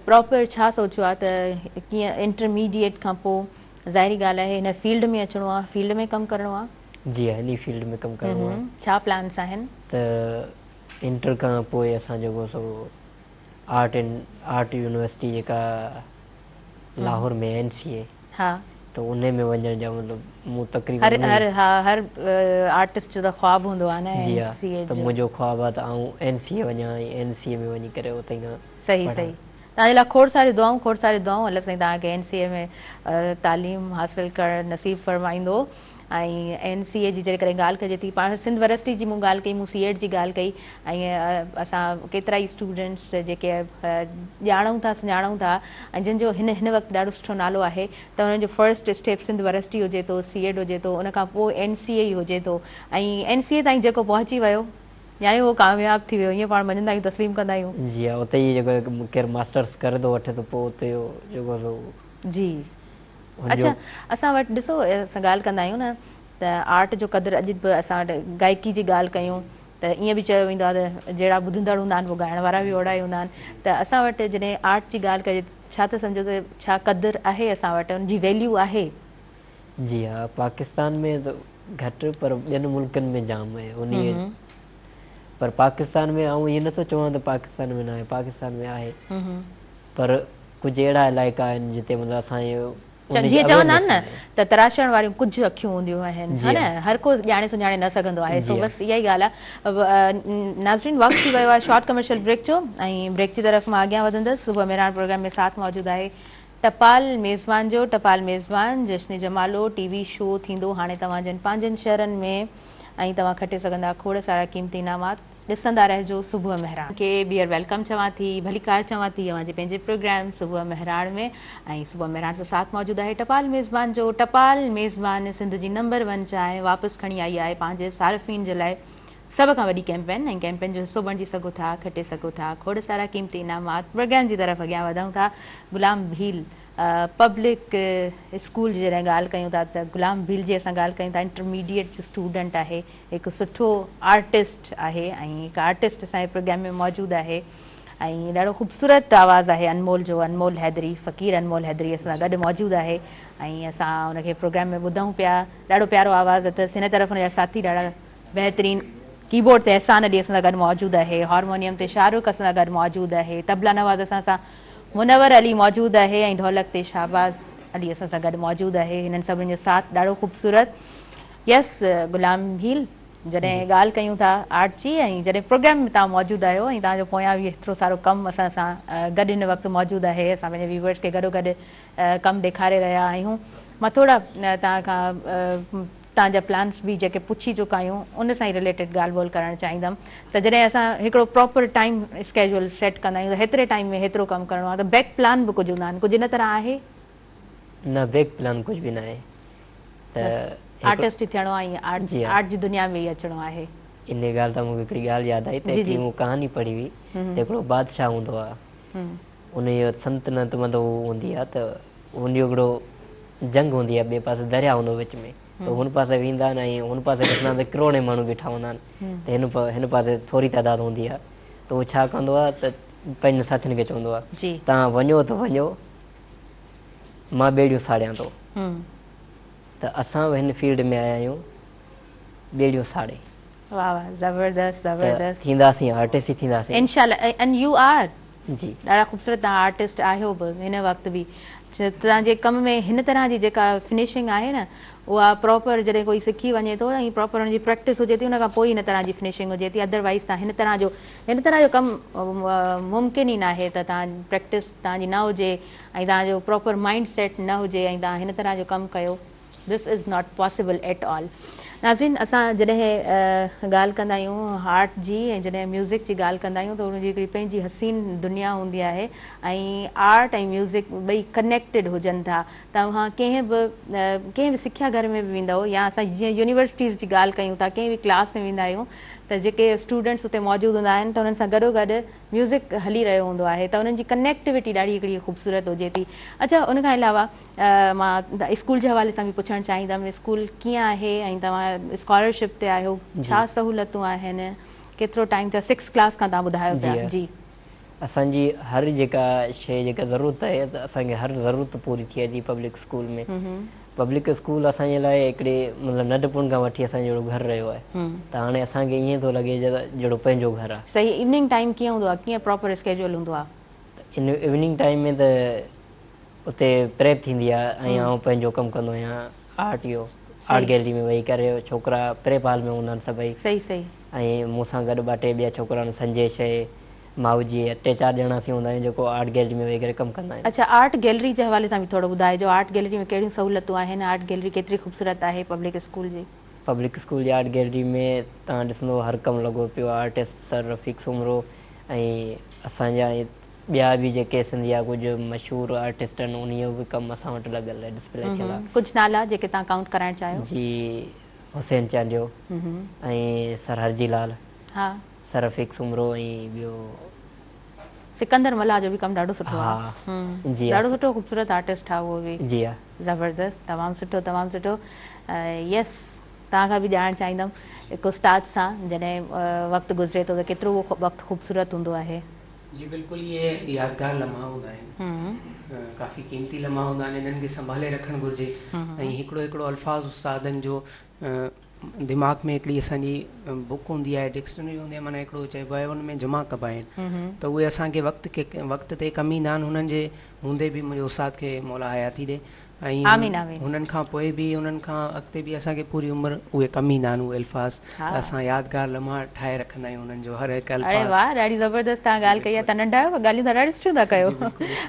प्रॉपर छा सोचियो आहे त कीअं इंटरमीडिएट खां पोइ ज़ाहिरी ॻाल्हि आहे हिन फील्ड में अचिणो आहे, फील्ड में कमु करिणो आहे? जी हा, हिन फील्ड में कमु करिणो आहे। छा प्लान्स आहिनि? त इंटर खां पोइ असां जेको सो आर्ट यूनिवर्सिटी जेका लाहौर में NCA, हा, त उन में वञण जा मतिलबु मूं तक़रीबन हर आर्टिस्ट जो त ख्वाबु हूंदो आहे न। जी हा, त मुंहिंजो ख्वाबु आहे त आउं NCA वञा ऐं NCA में वञी करे उते खां सही तव्हांजे लाइ खोड़ सारी दुआऊं अलाह साईं तव्हांखे NCA में तालीम हासिल करणु नसीब फरमाईंदो। ऐं NCA जी जेकॾहिं ॻाल्हि कजे थी, पाण सिंध यूनिवर्सिटी जी मूं ॻाल्हि कई, मूं CET जी ॻाल्हि कई, ऐं असां केतिरा ई स्टूडेंट्स जेके ॼाणूं था सुञाणूं था ऐं जिन जो हिन वक़्तु ॾाढो सुठो नालो आहे, त हुननि जो फर्स्ट स्टेप सिंध यूनिवर्सिटी हुजे थो, CET हुजे थो, उन खां पोइ NCA ई हुजे थो। ऐं NCA ताईं जेको पहुची वियो यानी उहो कामयाबु थी वियो, ईअं पाण मञंदा आहियूं, तस्लीम कंदा आहियूं। जी हा, उते ई जेको केरु मास्टर्स करे थो वठे त पोइ उते जेको सो जी। अच्छा, असां वटि ॾिसो, असां ॻाल्हि कंदा आहियूं न त आर्ट जो क़दुरु, अॼु बि असां वटि गायकी जी ॻाल्हि कयूं त ईअं बि चयो वेंदो आहे त जहिड़ा ॿुधंदड़ हूंदा आहिनि उहे ॻाइण वारा बि ओड़ा ई हूंदा आहिनि। त असां वटि जॾहिं आर्ट जी ॻाल्हि कजे, छा त सम्झो त छा क़दुरु आहे असां वटि, उनजी वैल्यू आहे? जी हा, पाकिस्तान में त घटि पर ॿियनि मुल्कनि में जाम आहे उन, पर पाकिस्तान में आउं ईअं नथो चवां त पाकिस्तान में न आहे, पाकिस्तान में आहे, पर कुझु अहिड़ा इलाइक़ा आहिनि जिते मतिलबु असांजो जीअं चवंदा आहिनि न त तराशण वारियूं कुझु अखियूं हूंदियूं आहिनि, है न, हर को ॼाणे सुञाणे न सघंदो आहे। सो बसि इहा ई ॻाल्हि आहे। नाज़रीन, वक़्तु थी वियो आहे शॉर्ट कमर्शियल ब्रेक जो, ऐं ब्रेक जी तरफ़ मां अॻियां वधंदसि। सुबुह मेराण प्रोग्राम में साथ मौजूदु आहे टपाल मेज़बान जो। टपाल मेज़बान जश्न जमालो TV शो थींदो हाणे तव्हांजनि पंहिंजनि शहरनि में, ऐं तव्हां खटे सघंदा खोड़ सारा क़ीमती इनामात। ॾिसंदा रहिजो सुबुह मेहराण खे। ॿीहर वेलकम चवां थी, भलीकार चवां थी अवांजे पंहिंजे प्रोग्राम सुबुह मेहराण में। ऐं सुबुह मेहराण सां साथ मौजूदु आहे टपाल मेज़बान जो। टपाल मेज़बान सिंध जी नंबर 1 चांहि वापसि खणी आई आहे पंहिंजे सार्फ़िन जे लाइ सभ खां वॾी कैंपेन, ऐं कैंपेन जो हिसो बणिजी सघो था, खटे सघो था खोड़ सारा क़ीमती इनामात। प्रोग्राम जी तरफ़ अॻियां वधूं था। गुलाम भील पब्लिक स्कूल जी जॾहिं ॻाल्हि कयूं था त गुलाम भील जी असां ॻाल्हि कयूं था, इंटरमीडिएट जो स्टूडेंट आहे, हिकु सुठो आर्टिस्ट आहे, ऐं हिकु आर्टिस्ट असांजे प्रोग्राम में मौजूदु आहे। ऐं ॾाढो ख़ूबसूरत आवाज़ु आहे अनमोल जो, अनमोल हैदरी, फ़क़ीर अनमोल हैदरी असां सां गॾु मौजूदु आहे। ऐं असां हुनखे प्रोग्राम में ॿुधूं पिया, ॾाढो प्यारो आवाज़ु अथसि। हिन तरफ़ हुनजा साथी ॾाढा बहितरीनु, कीबोर्ड ते अहसान अली असां सां गॾु मौजूदु आहे, हारमोनियम ते शाहरुख असां सां गॾु मौजूदु आहे, तबला नवाज़ असां सां मुनवर अली मौजूदु आहे, ऐं ढोलक ते शाहबाज़ अली असां सां गॾु मौजूदु आहे। हिननि सभिनी जो साथ ॾाढो ख़ूबसूरत। यस गुलाम भील, जॾहिं ॻाल्हि कयूं था आर्ट जी, ऐं जॾहिं प्रोग्राम में तव्हां मौजूदु आहियो ऐं तव्हांजो पोयां बि एतिरो सारो कमु असां सां गॾु हिन वक़्तु मौजूदु आहे, असां पंहिंजे व्यूवर्स खे गॾोगॾु कमु ॾेखारे रहिया आहियूं। मां थोरा तव्हां खां तव्हांजा प्लान्स बि जेके पुछी चुका आहियूं उन सां ई रिलेटेड ॻाल्हि ॿोल करणु चाहींदमि। त जॾहिं असां हिकिड़ो प्रॉपर टाइम स्केड्यूल सेट कंदा आहियूं त हेतिरे टाइम में हेतिरो कमु करिणो आहे, त बैक प्लान बि कुझु हूंदा आहिनि, कुझु इन तरह आहे? न, बैक प्लान कुझु बि न आहे, त आर्टिस्ट ई थियणो आहे, आर्ट जी दुनिया में ई अचिणो आहे। इन ॻाल्हि तां मूंखे हिकिड़ी ॻाल्हि यादि आई त मूं कहानी पढ़ी हुई त हिकिड़ो बादशाह हूंदो आहे, उनजो संतनत मतिलबु हूंदी आहे, त उनजो हिकिड़ो जंग हूंदी आहे, ॿिए पासे दरिया हूंदो विच में, त हुन पासे वेंदा आहिनि ऐं हुन पासे ॾिसंदा त करोड़े माण्हू बीठा हूंदा आहिनि, त हिन पासे थोरी तइदाद हूंदी आहे, त उहो छा कंदो आहे त पंहिंजे साथियुनि खे चवंदो आहे तव्हां वञो त वञो, मां ॿेड़ियूं साड़ियां थो। त असां हिन फील्ड में आया आहियूं ॿेड़ियूं साड़े। वाह वाह, ज़बरदस्त ज़बरदस्त, थींदासीं आर्टिस्ट ई थींदासीं इंशाल्लाह। एंड यू आर जी, ॾाढा ख़ूबसूरत तव्हां आर्टिस्ट आहियो बि हिन वक़्तु बि। तव्हांजे कम में हिन तरह जी जेका फिनिशिंग आहे न उहा प्रॉपर जॾहिं कोई सिखी वञे थो ऐं प्रॉपर हुनजी प्रैक्टिस हुजे थी उन खां पोइ हिन तरह जी फिनिशिंग हुजे थी अदरवाइज़ तव्हां हिन तरह जो कमु मुमकिन ई न आहे त तव्हां प्रैक्टिस तव्हांजी न हुजे ऐं तव्हांजो प्रॉपर माइंड सेट न हुजे ऐं तव्हां हिन तरह जो कमु कयो this is not possible at all नाज़रीन असां जॾहिं ॻाल्हि कंदा आहियूं आर्ट जी ऐं जॾहिं म्यूज़िक जी ॻाल्हि कंदा आहियूं त हुनजी हिकिड़ी पंहिंजी हसीन दुनिया हूंदी आहे ऐं आर्ट ऐं म्यूज़िक ॿई कनेक्टेड हुजनि था तव्हां कंहिं बि सिख्या घर में बि वेंदव या असां जीअं यूनिवर्सिटीज़ जी ॻाल्हि कयूं था कंहिं बि क्लास में वेंदा आहियूं त जेके स्टूडेंट्स उते मौजूदु हूंदा आहिनि त उन्हनि सां गॾोगॾु म्यूज़िक हली रहियो हूंदो आहे त उन्हनि जी कनेक्टिविटी ॾाढी हिकिड़ी ख़ूबसूरत हुजे थी अच्छा उन खां अलावा मां स्कूल जे हवाले सां बि पुछणु चाहींदमि स्कूल कीअं आहे ऐं तव्हां स्कॉलरशिप ते आहियो छा सहूलियतूं आहिनि केतिरो टाइम त 6 क्लास खां तव्हां ॿुधायो पिया जी असांजी हर जेका शइ जेका ज़रूरत आहे त असांखे हर ज़रूरत पूरी थिए थी पब्लिक स्कूल में पब्लिक स्कूल असांजे लाइ हिकिड़े मतिलबु नंढपण खां वठी असांजो जहिड़ो घरु रहियो आहे त हाणे असांखे ईअं थो लॻे जहिड़ो पंहिंजो घरु आहे सही इवनिंग टाइम कीअं हूंदो आहे कीअं प्रॉपर स्केड्यूल हूंदो आहे इवनिंग टाइम में त उते प्रेप थींदी आहे ऐं आउं पंहिंजो कमु कंदो आहियां आर्ट गैलरी में वेही करे छोकिरा प्रेप हॉल में हूंदा आहिनि सभई सही सही ऐं मूंसां गॾु 2-3 ॿिया छोकिरा आहिनि संजेश आहे माऊजी 3-4 ॼणा असीं हूंदा आहियूं जेको आर्ट गैलरी में वेही करे कमु कंदा आहियूं अच्छा आर्ट गैलरी जे हवाले सां बि थोरो ॿुधाइजो आर्ट गैलरी में कहिड़ियूं सहूलियतूं आहिनि आर्ट गैलरी केतिरी ख़ूबसूरत आहे पब्लिक स्कूल जी पब्लिक स्कूल जी आर्ट गैलरी में तव्हां ॾिसंदो हर कमु लॻो पियो आहे आर्टिस्ट सर रफ़ीक सुमरो ऐं असांजा ॿिया बि जेके सिंधिया कुझु मशहूरु आर्टिस्ट आहिनि उन जो बि कमु असां वटि लॻल आहे डिस्प्ले थियल आहे कुझु नाला जेके तव्हां काउंट कराइणु चाहियो जी हुसैन चांडियो ऐं सर हरजी लाल हा सर रफ़ीक सुमरो ऐं ॿियो सिकंदर मल्हा जो बि कमु ॾाढो सुठो आहे जी ॾाढो सुठो ख़ूबसूरत आर्टिस्ट आहे उहो बि जी हा ज़बरदस्त तमामु सुठो यस तव्हां खां बि ॼाणणु चाहींदमि हिकु उस्ताद सां जॾहिं वक़्तु गुज़रे थो त केतिरो उहो वक़्तु ख़ूबसूरत हूंदो आहे जी बिल्कुलु ये यादगार लम्हा हूंदा आहिनि काफ़ी क़ीमती लम्हा हूंदा आहिनि इन्हनि खे संभाले रखणु घुरिजे ऐं हिकिड़ो अल्फाज़ उस्तादनि जो दिमाग़ में हिकिड़ी असांजी बुक हूंदी आहे डिक्शनरी हूंदी आहे माना हिकिड़ो चइबो आहे उन में जमा कबा आहिनि त उहे असांखे वक़्त ते कमु ईंदा आहिनि हुननि जे हूंदे बि मुंहिंजे उस्ताद खे मौला हयाती ॾे ऐं हुननि खां पोइ बि हुननि खां अॻिते बि असांखे पूरी उमिरि उहे कमु ईंदा आहिनि उहे अल्फाज़ असां यादगार लम्हा ठाहे रखंदा आहियूं हुननि जो हर हिकु अल्फाज़ वाह ॾाढी ज़बरदस्त तव्हां ॻाल्हि कई आहे तव्हां नंढा आहियो ॻाल्हियूं त ॾाढी सुठियूं था कयो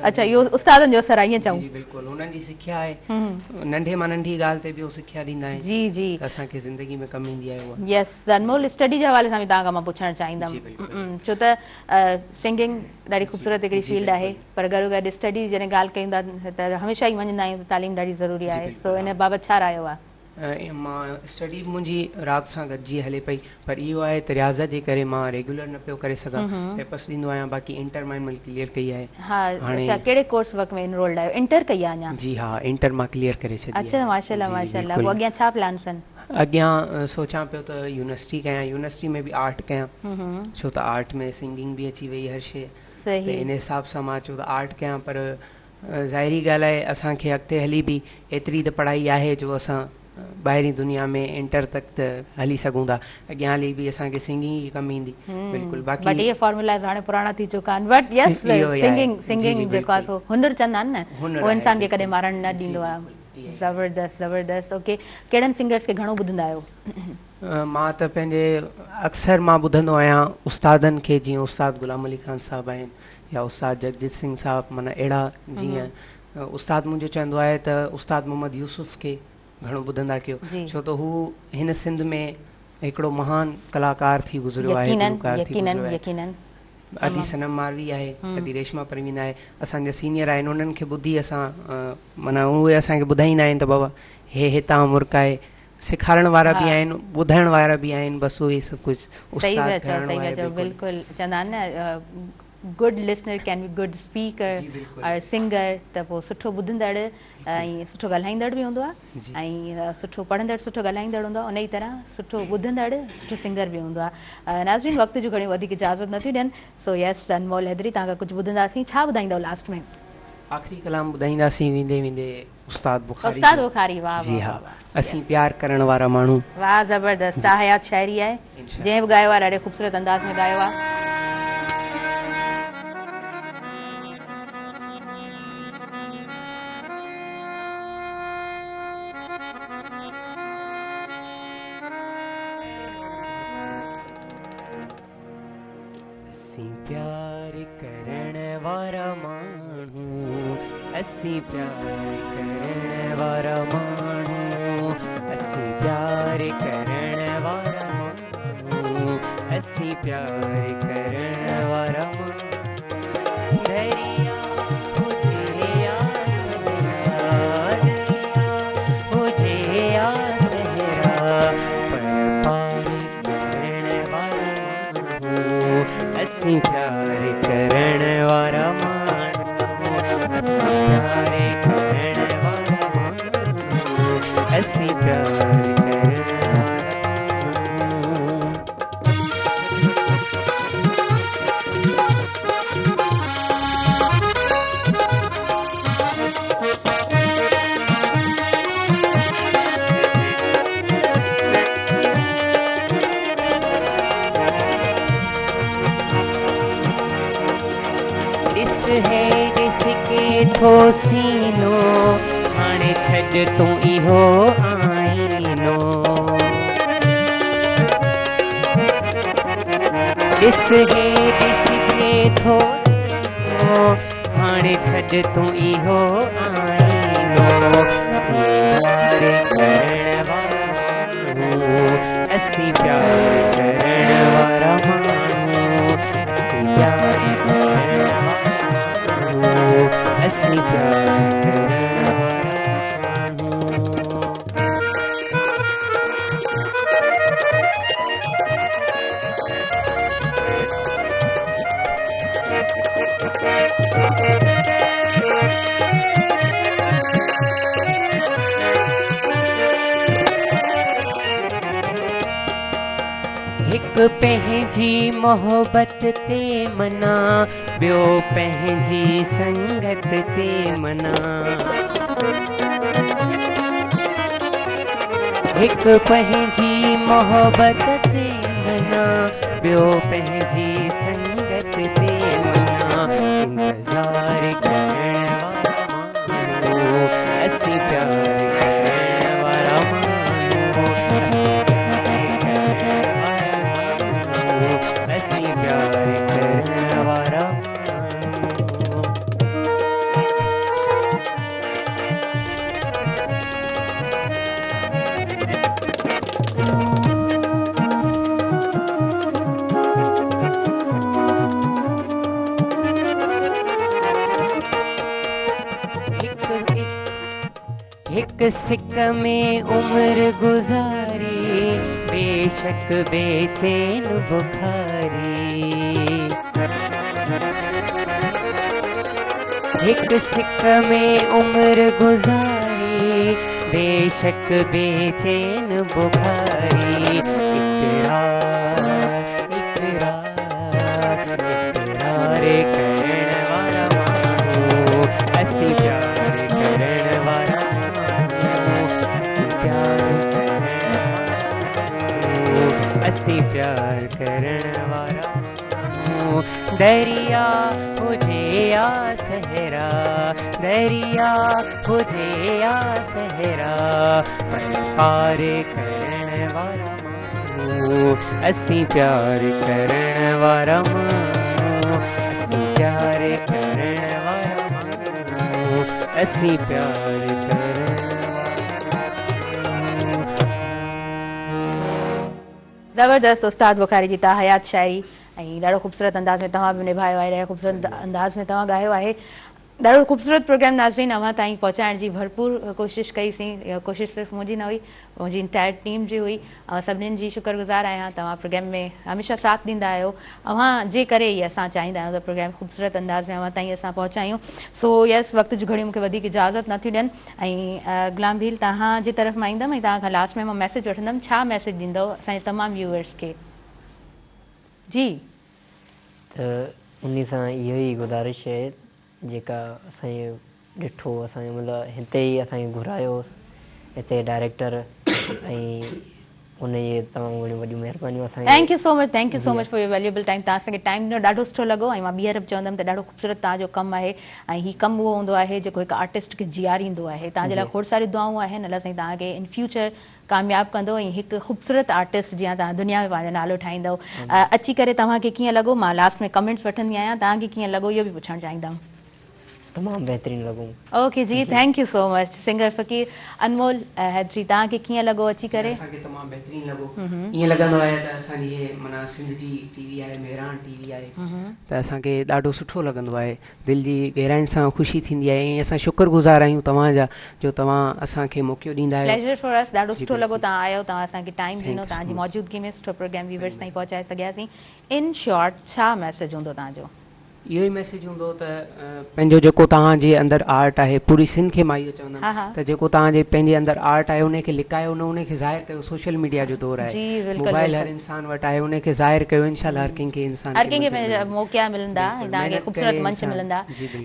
अच्छा इहो उस्तादनि जो असरु आहे ईअं चऊं बिल्कुलु हुननि जी सिखिया आहे नंढे मां नंढी ॻाल्हि ते बि उहो सिखिया ॾींदा आहिनि जी जी असांखे ज़िंदगी में कमु ईंदी आहे उहा यस अनमोल स्टडी जे हवाले सां बि तव्हां खां मां पुछणु चाहींदमि छो त सिंगिंग ॾाढी ख़ूबसूरत हिकिड़ी फील्ड आहे पर गॾो गॾु स्टडी जॾहिं ॻाल्हि कयूं था त हमेशह ई मञंदा आहियूं त तालीम ॾाढी ज़रूरी आहे सो इन बाबति छा रायो आहे मां स्टडी मुंहिंजी राब सां गॾिजी हले पई पर इहो आहे त रियाज़त जे करे मां रेगुलर न पियो करे सघां पेपर्स ॾींदो आहियां बाक़ी इंटर मां क्लियर कई आहे अच्छा कहिड़े कोर्स वर्क में इनरोल्ड आहियो इंटर कई आहे अञा जी हा इंटर मां क्लियर करे छॾी अच्छा माशाल्लाह पोइ अॻियां छा प्लान्स आहिनि अॻियां सोचां पियो त यूनिवर्सिटी कयां यूनिवर्सिटी में बि आर्ट कयां छो त आर्ट में सिंगिंग बि अची वई हर शइ त इन हिसाब सां मां चयो त आर्ट कयां पर ज़ाहिरी ॻाल्हि आहे असांखे अॻिते हली बि एतिरी त पढ़ाई आहे जो असां ॿाहिरीं दुनिया में इंटर तक त हली सघूं था अॻियां हली बि असांखे सिंगिंग ई कमु ईंदी बिल्कुलु बाक़ी इहे फॉर्मुलाज़ हाणे पुराणा थी चुका आहिनि बट यस सिंगिंग जेको आहे सो हुनर चवंदा आहिनि न उहो इंसान खे कॾहिं मारणु न ॾींदो आहे ज़बरदस्त ओके कहिड़नि सिंगर्स खे घणो ॿुधंदा आहियो मां त पंहिंजे अक्सर मां ॿुधंदो आहियां उस्तादनि खे जीअं उस्ताद गुलाम अली खान साहिबु आहिनि या उस्ताद जगजीत सिंह साहिबु माना अहिड़ा जीअं उस्ताद मुंहिंजो चवंदो आहे त उस्ताद मोहम्मद यूसुफ खे घणो ॿुधंदा कयो छो त हू हिन सिंध में हिकिड़ो महान कलाकार थी गुज़रियो आहे अदी सनम मारवी आहे अदी रेशमा परवीन आहे असांजा सीनियर आहिनि उन्हनि खे ॿुधी असां माना उहे असांखे ॿुधाईंदा आहिनि त बाबा हे हितां मुर्क आहे सेखारण वारा बि आहिनि ॿुधाइण वारा बि आहिनि बसि उहे सभु कुझु बिल्कुलु चवंदा आहिनि न good listener can be good speaker और सिंगर त पोइ सुठो ॿुधंदड़ ऐं सुठो ॻाल्हाईंदड़ बि हूंदो आहे ऐं सुठो पढ़ंदड़ सुठो ॻाल्हाईंदड़ हूंदो आहे उन ई तरह सुठो ॿुधंदड़ सुठो सिंगर बि हूंदो आहे नाज़रीन वक़्त जूं घणियूं वधीक इजाज़त नथियूं ॾियनि सो यस अनमोल हैदरी तव्हां खां कुझु ॿुधंदासीं छा ॿुधाईंदव लास्ट में आख़िरी कलाम ॿुधाईंदासीं वेंदे वेंदे उस्ताद बुखारी वाह जी हा असीं प्यार करण वारा माण्हू वाह ज़बरदस्त हयात शाइरी आहे जंहिं बि ॻायो आहे ॾाढे ख़ूबसूरत अंदाज़ में ॻायो आहे असी प्यार करण वारा माण्हू असी प्यार करण वारा माण्हू असी प्यार करण वारा माण्हू असी प्यार करण वारा माण्हू दरिया हुजे या सहरा दरिया हुजे या सहरा पर पार करण वारा माण्हू असी प्यार करण वारा माण्हू असी प्यार करण वारा माण्हू असी प्यार करण थो सीनो हाणे छॾ तूं इहो आईनो ॾिस के थो सीनो हाणे छॾ तूं इहो आईनो प्यार करण वारा माण्हू असी प्यार करण वारा माण्हू असी प्यार करण वारा असी प्यार करण वारा माण्हू हिक पंहिंजी मोहब्बत ते मना ॿियो पंहिंजी संगत ते मना हिक पंहिंजी मोहब्बत ते मना ॿियो पंहिंजी संगत ते मना इंतज़ार करण वारा माण्हू असी प्यार करण वारा माण्हू असी प्यार करण वारा हिक सिक में उम्र गुजारी बेशक बेचैन बुखारी हिक सिक में उम्र गुजारी बेशक बेचैन बुखारी इकरार इकरार इकरार करण वारा माण्हू असी प्यार करण वारा असी प्यार करण वारा दरिया हुजे या सहरा दरिया हुजे या सहरा पार करण वारा माण्हू असी प्यार करण वारा माण्हू असी प्यार करण वारा माण्हू असी प्यार करण ज़बरदस्त उस्ताद बुखारी जी तव्हां हयात शाइरी ऐं ॾाढो ख़ूबसूरत अंदाज़ में तव्हां बि निभायो आहे ॾाढो ख़ूबसूरत अंदाज़ में तव्हां ॻायो आहे ॾाढो ख़ूबसूरत प्रोग्राम नाज़रीन अव्हां ताईं पहुचाइण जी भरपूर कोशिशि कईसीं कोशिशि सिर्फ़ु मुंहिंजी न हुई मुंहिंजी इंटायर टीम जी हुई सभिनीनि जी शुक्रगुज़ार आहियां तव्हां प्रोग्राम में हमेशह साथ ॾींदा आहियो अव्हां जे करे ई असां चाहींदा आहियूं त प्रोग्राम ख़ूबसूरत अंदाज़ में अव्हां ताईं असां पहुचायूं सो यस वक़्त जूं घड़ियूं मूंखे वधीक इजाज़त नथियूं ॾियनि ऐं गुलाम भील तव्हांजी तरफ़ मां ईंदमि ऐं तव्हां खां लास्ट में मां मैसेज वठंदमि छा मैसेज ॾींदव असांजे तमामु व्यूअर्स खे जी त उन सां इहो ई गुज़ारिश आहे जेका असांजे ॾिठो असांजे मतिलबु हिते ई असांखे घुरायोसि हिते डायरेक्टर ऐं उन जे तमामु घणी वॾियूं महिरबानियूं असांखे। Thank you so much for your valuable time. तव्हां असांखे टाइम ॾिनो, ॾाढो सुठो लॻो। ऐं मां ॿीहर बि चवंदमि त ॾाढो ख़ूबसूरत तव्हांजो कमु आहे ऐं हीउ कमु उहो हूंदो आहे जेको हिकु आर्टिस्ट खे जीआरींदो आहे। तव्हांजे लाइ खोड़ सारियूं दुआऊं आहिनि, अलाह साईं तव्हांखे इन फ्यूचर कामयाबु कंदो ऐं हिकु ख़ूबसूरत आर्टिस्ट जीअं तव्हां दुनिया में पंहिंजो नालो ठाहींदव। अची करे तव्हांखे कीअं लॻो? मां लास्ट में कमेंट्स वठंदी आहियां, तव्हांखे कीअं लॻो इहो बि पुछणु चाहींदमि। तमामु बहितरीनु लॻो। ओके जी, thank you so much. Singer Faqir Anmol Hydari, तव्हांखे कीअं लॻो अची करे? असांखे तमामु बहितरीनु लॻो। ईअं लॻंदो आहे त असांजी हे माना सिंध जी टीवी आहे, मेहरान टीवी आहे, त असांखे ॾाढो सुठो लॻंदो आहे, दिलि जी गहराइनि सां ख़ुशी थींदी आहे। ऐं असां शुक्रगुज़ार आहियूं तव्हांजा जो तव्हां असांखे मौक़ो ॾींदा आहियो। प्लेजर फॉर अस, ॾाढो सुठो लॻो तव्हां आयो, तव्हां असांखे टाइम ॾिनो, तव्हांजी मौजूदगी में सुठो प्रोग्राम व्यूअर्स ताईं पहुचाए सघियासीं। इन शॉर्ट छा मैसेज हूंदो तव्हांजो? इहो ई मैसेज हूंदो त पंहिंजो जेको तव्हांजे अंदरि आर्ट आहे, पूरी सिंध खे मां इहो चवंदमि त जेको तव्हांजे पंहिंजे अंदरि आर्ट आहे उनखे लिकायो न, उनखे ज़ाहिर कयो। सोशल मीडिया जो दौर आहे, मोबाइल हर इंसान वटि आहे, उनखे ज़ाहिर कयो। इंशाल्लाह हर कंहिंखे इंसान हर कंहिंखे मौक़ा मिलंदा ऐं तव्हांखे ख़ूबसूरत मंच मिलंदा।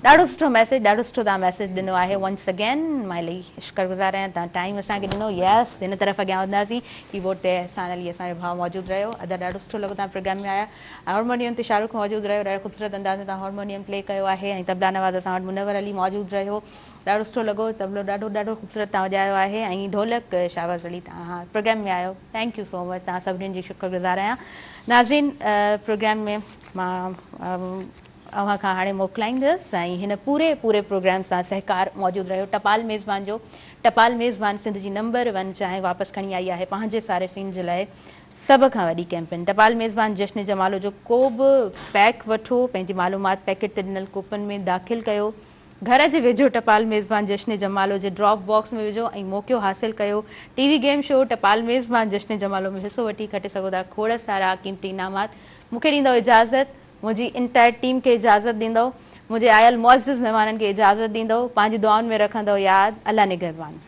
ॾाढो सुठो मैसेज, ॾाढो सुठो तव्हां मैसेज ॾिनो आहे। वंस अगेन मां इलाही शुक्रगुज़ार आहियां, तव्हां टाइम असांखे ॾिनो। यस, हिन तरफ़ अॻियां वधंदासीं। कीबोर्ड ते अहसान अली असांजो भाउ मौजूदु रहियो। अदा ॾाढो सुठो लॻो तव्हां प्रोग्राम में आया। हारमोनियम ते शाहरुख मौजूदु रहियो, ॾाढो ख़ूबसूरत अंदाज़ में तव्हां हारमोनियम प्ले कयो आहे। ऐं तबला नवाज़ असां वटि मुनवर अली मौजूदु रहियो, ॾाढो सुठो लॻो। तबलो ॾाढो ॾाढो ख़ूबसूरत तव्हां वॼायो आहे। ऐं ढोलक शाहबाज़ अली, तव्हां प्रोग्राम में आयो, थैंक यू सो मच। तव्हां सभिनीनि जी शुक्रगुज़ार आहियां। नाज़रीन, प्रोग्राम में मां अव्हां खां हाणे मोकिलाईंदसि ऐं हिन पूरे प्रोग्राम सां सहकार मौजूदु रहियो टपाल मेज़बान जो। टपाल मेज़बान सिंध जी नंबर 1 चांहि वापसि खणी आई आहे पंहिंजे सारिफ़ीन जे लाइ सभ खां वॾी कैंपेन। टपाल मेज़बान जश्न जमालो जो को बि पैक वठो, पंहिंजी मालूमात पैकेट ते ॾिनल कूपन में दाख़िल कयो, घर जे वेझो टपाल मेज़बान जश्न जमालो जे ड्रॉप बॉक्स में विझो ऐं मौक़ो हासिलु कयो। टीवी गेम शो टपाल मेज़बान जश्न जमालो में हिसो वठी खटे सघो था खोड़ सारा क़ीमती इनामात। मूंखे ॾींदव इजाज़त, मुंहिंजी इंटायर टीम खे इजाज़त ॾींदव, मुंहिंजे आयल मुअज़्ज़िज़ महिमाननि खे इजाज़त ॾींदव, पंहिंजी दुआउनि में रखंदव यादि। अल्लाह निगहबान।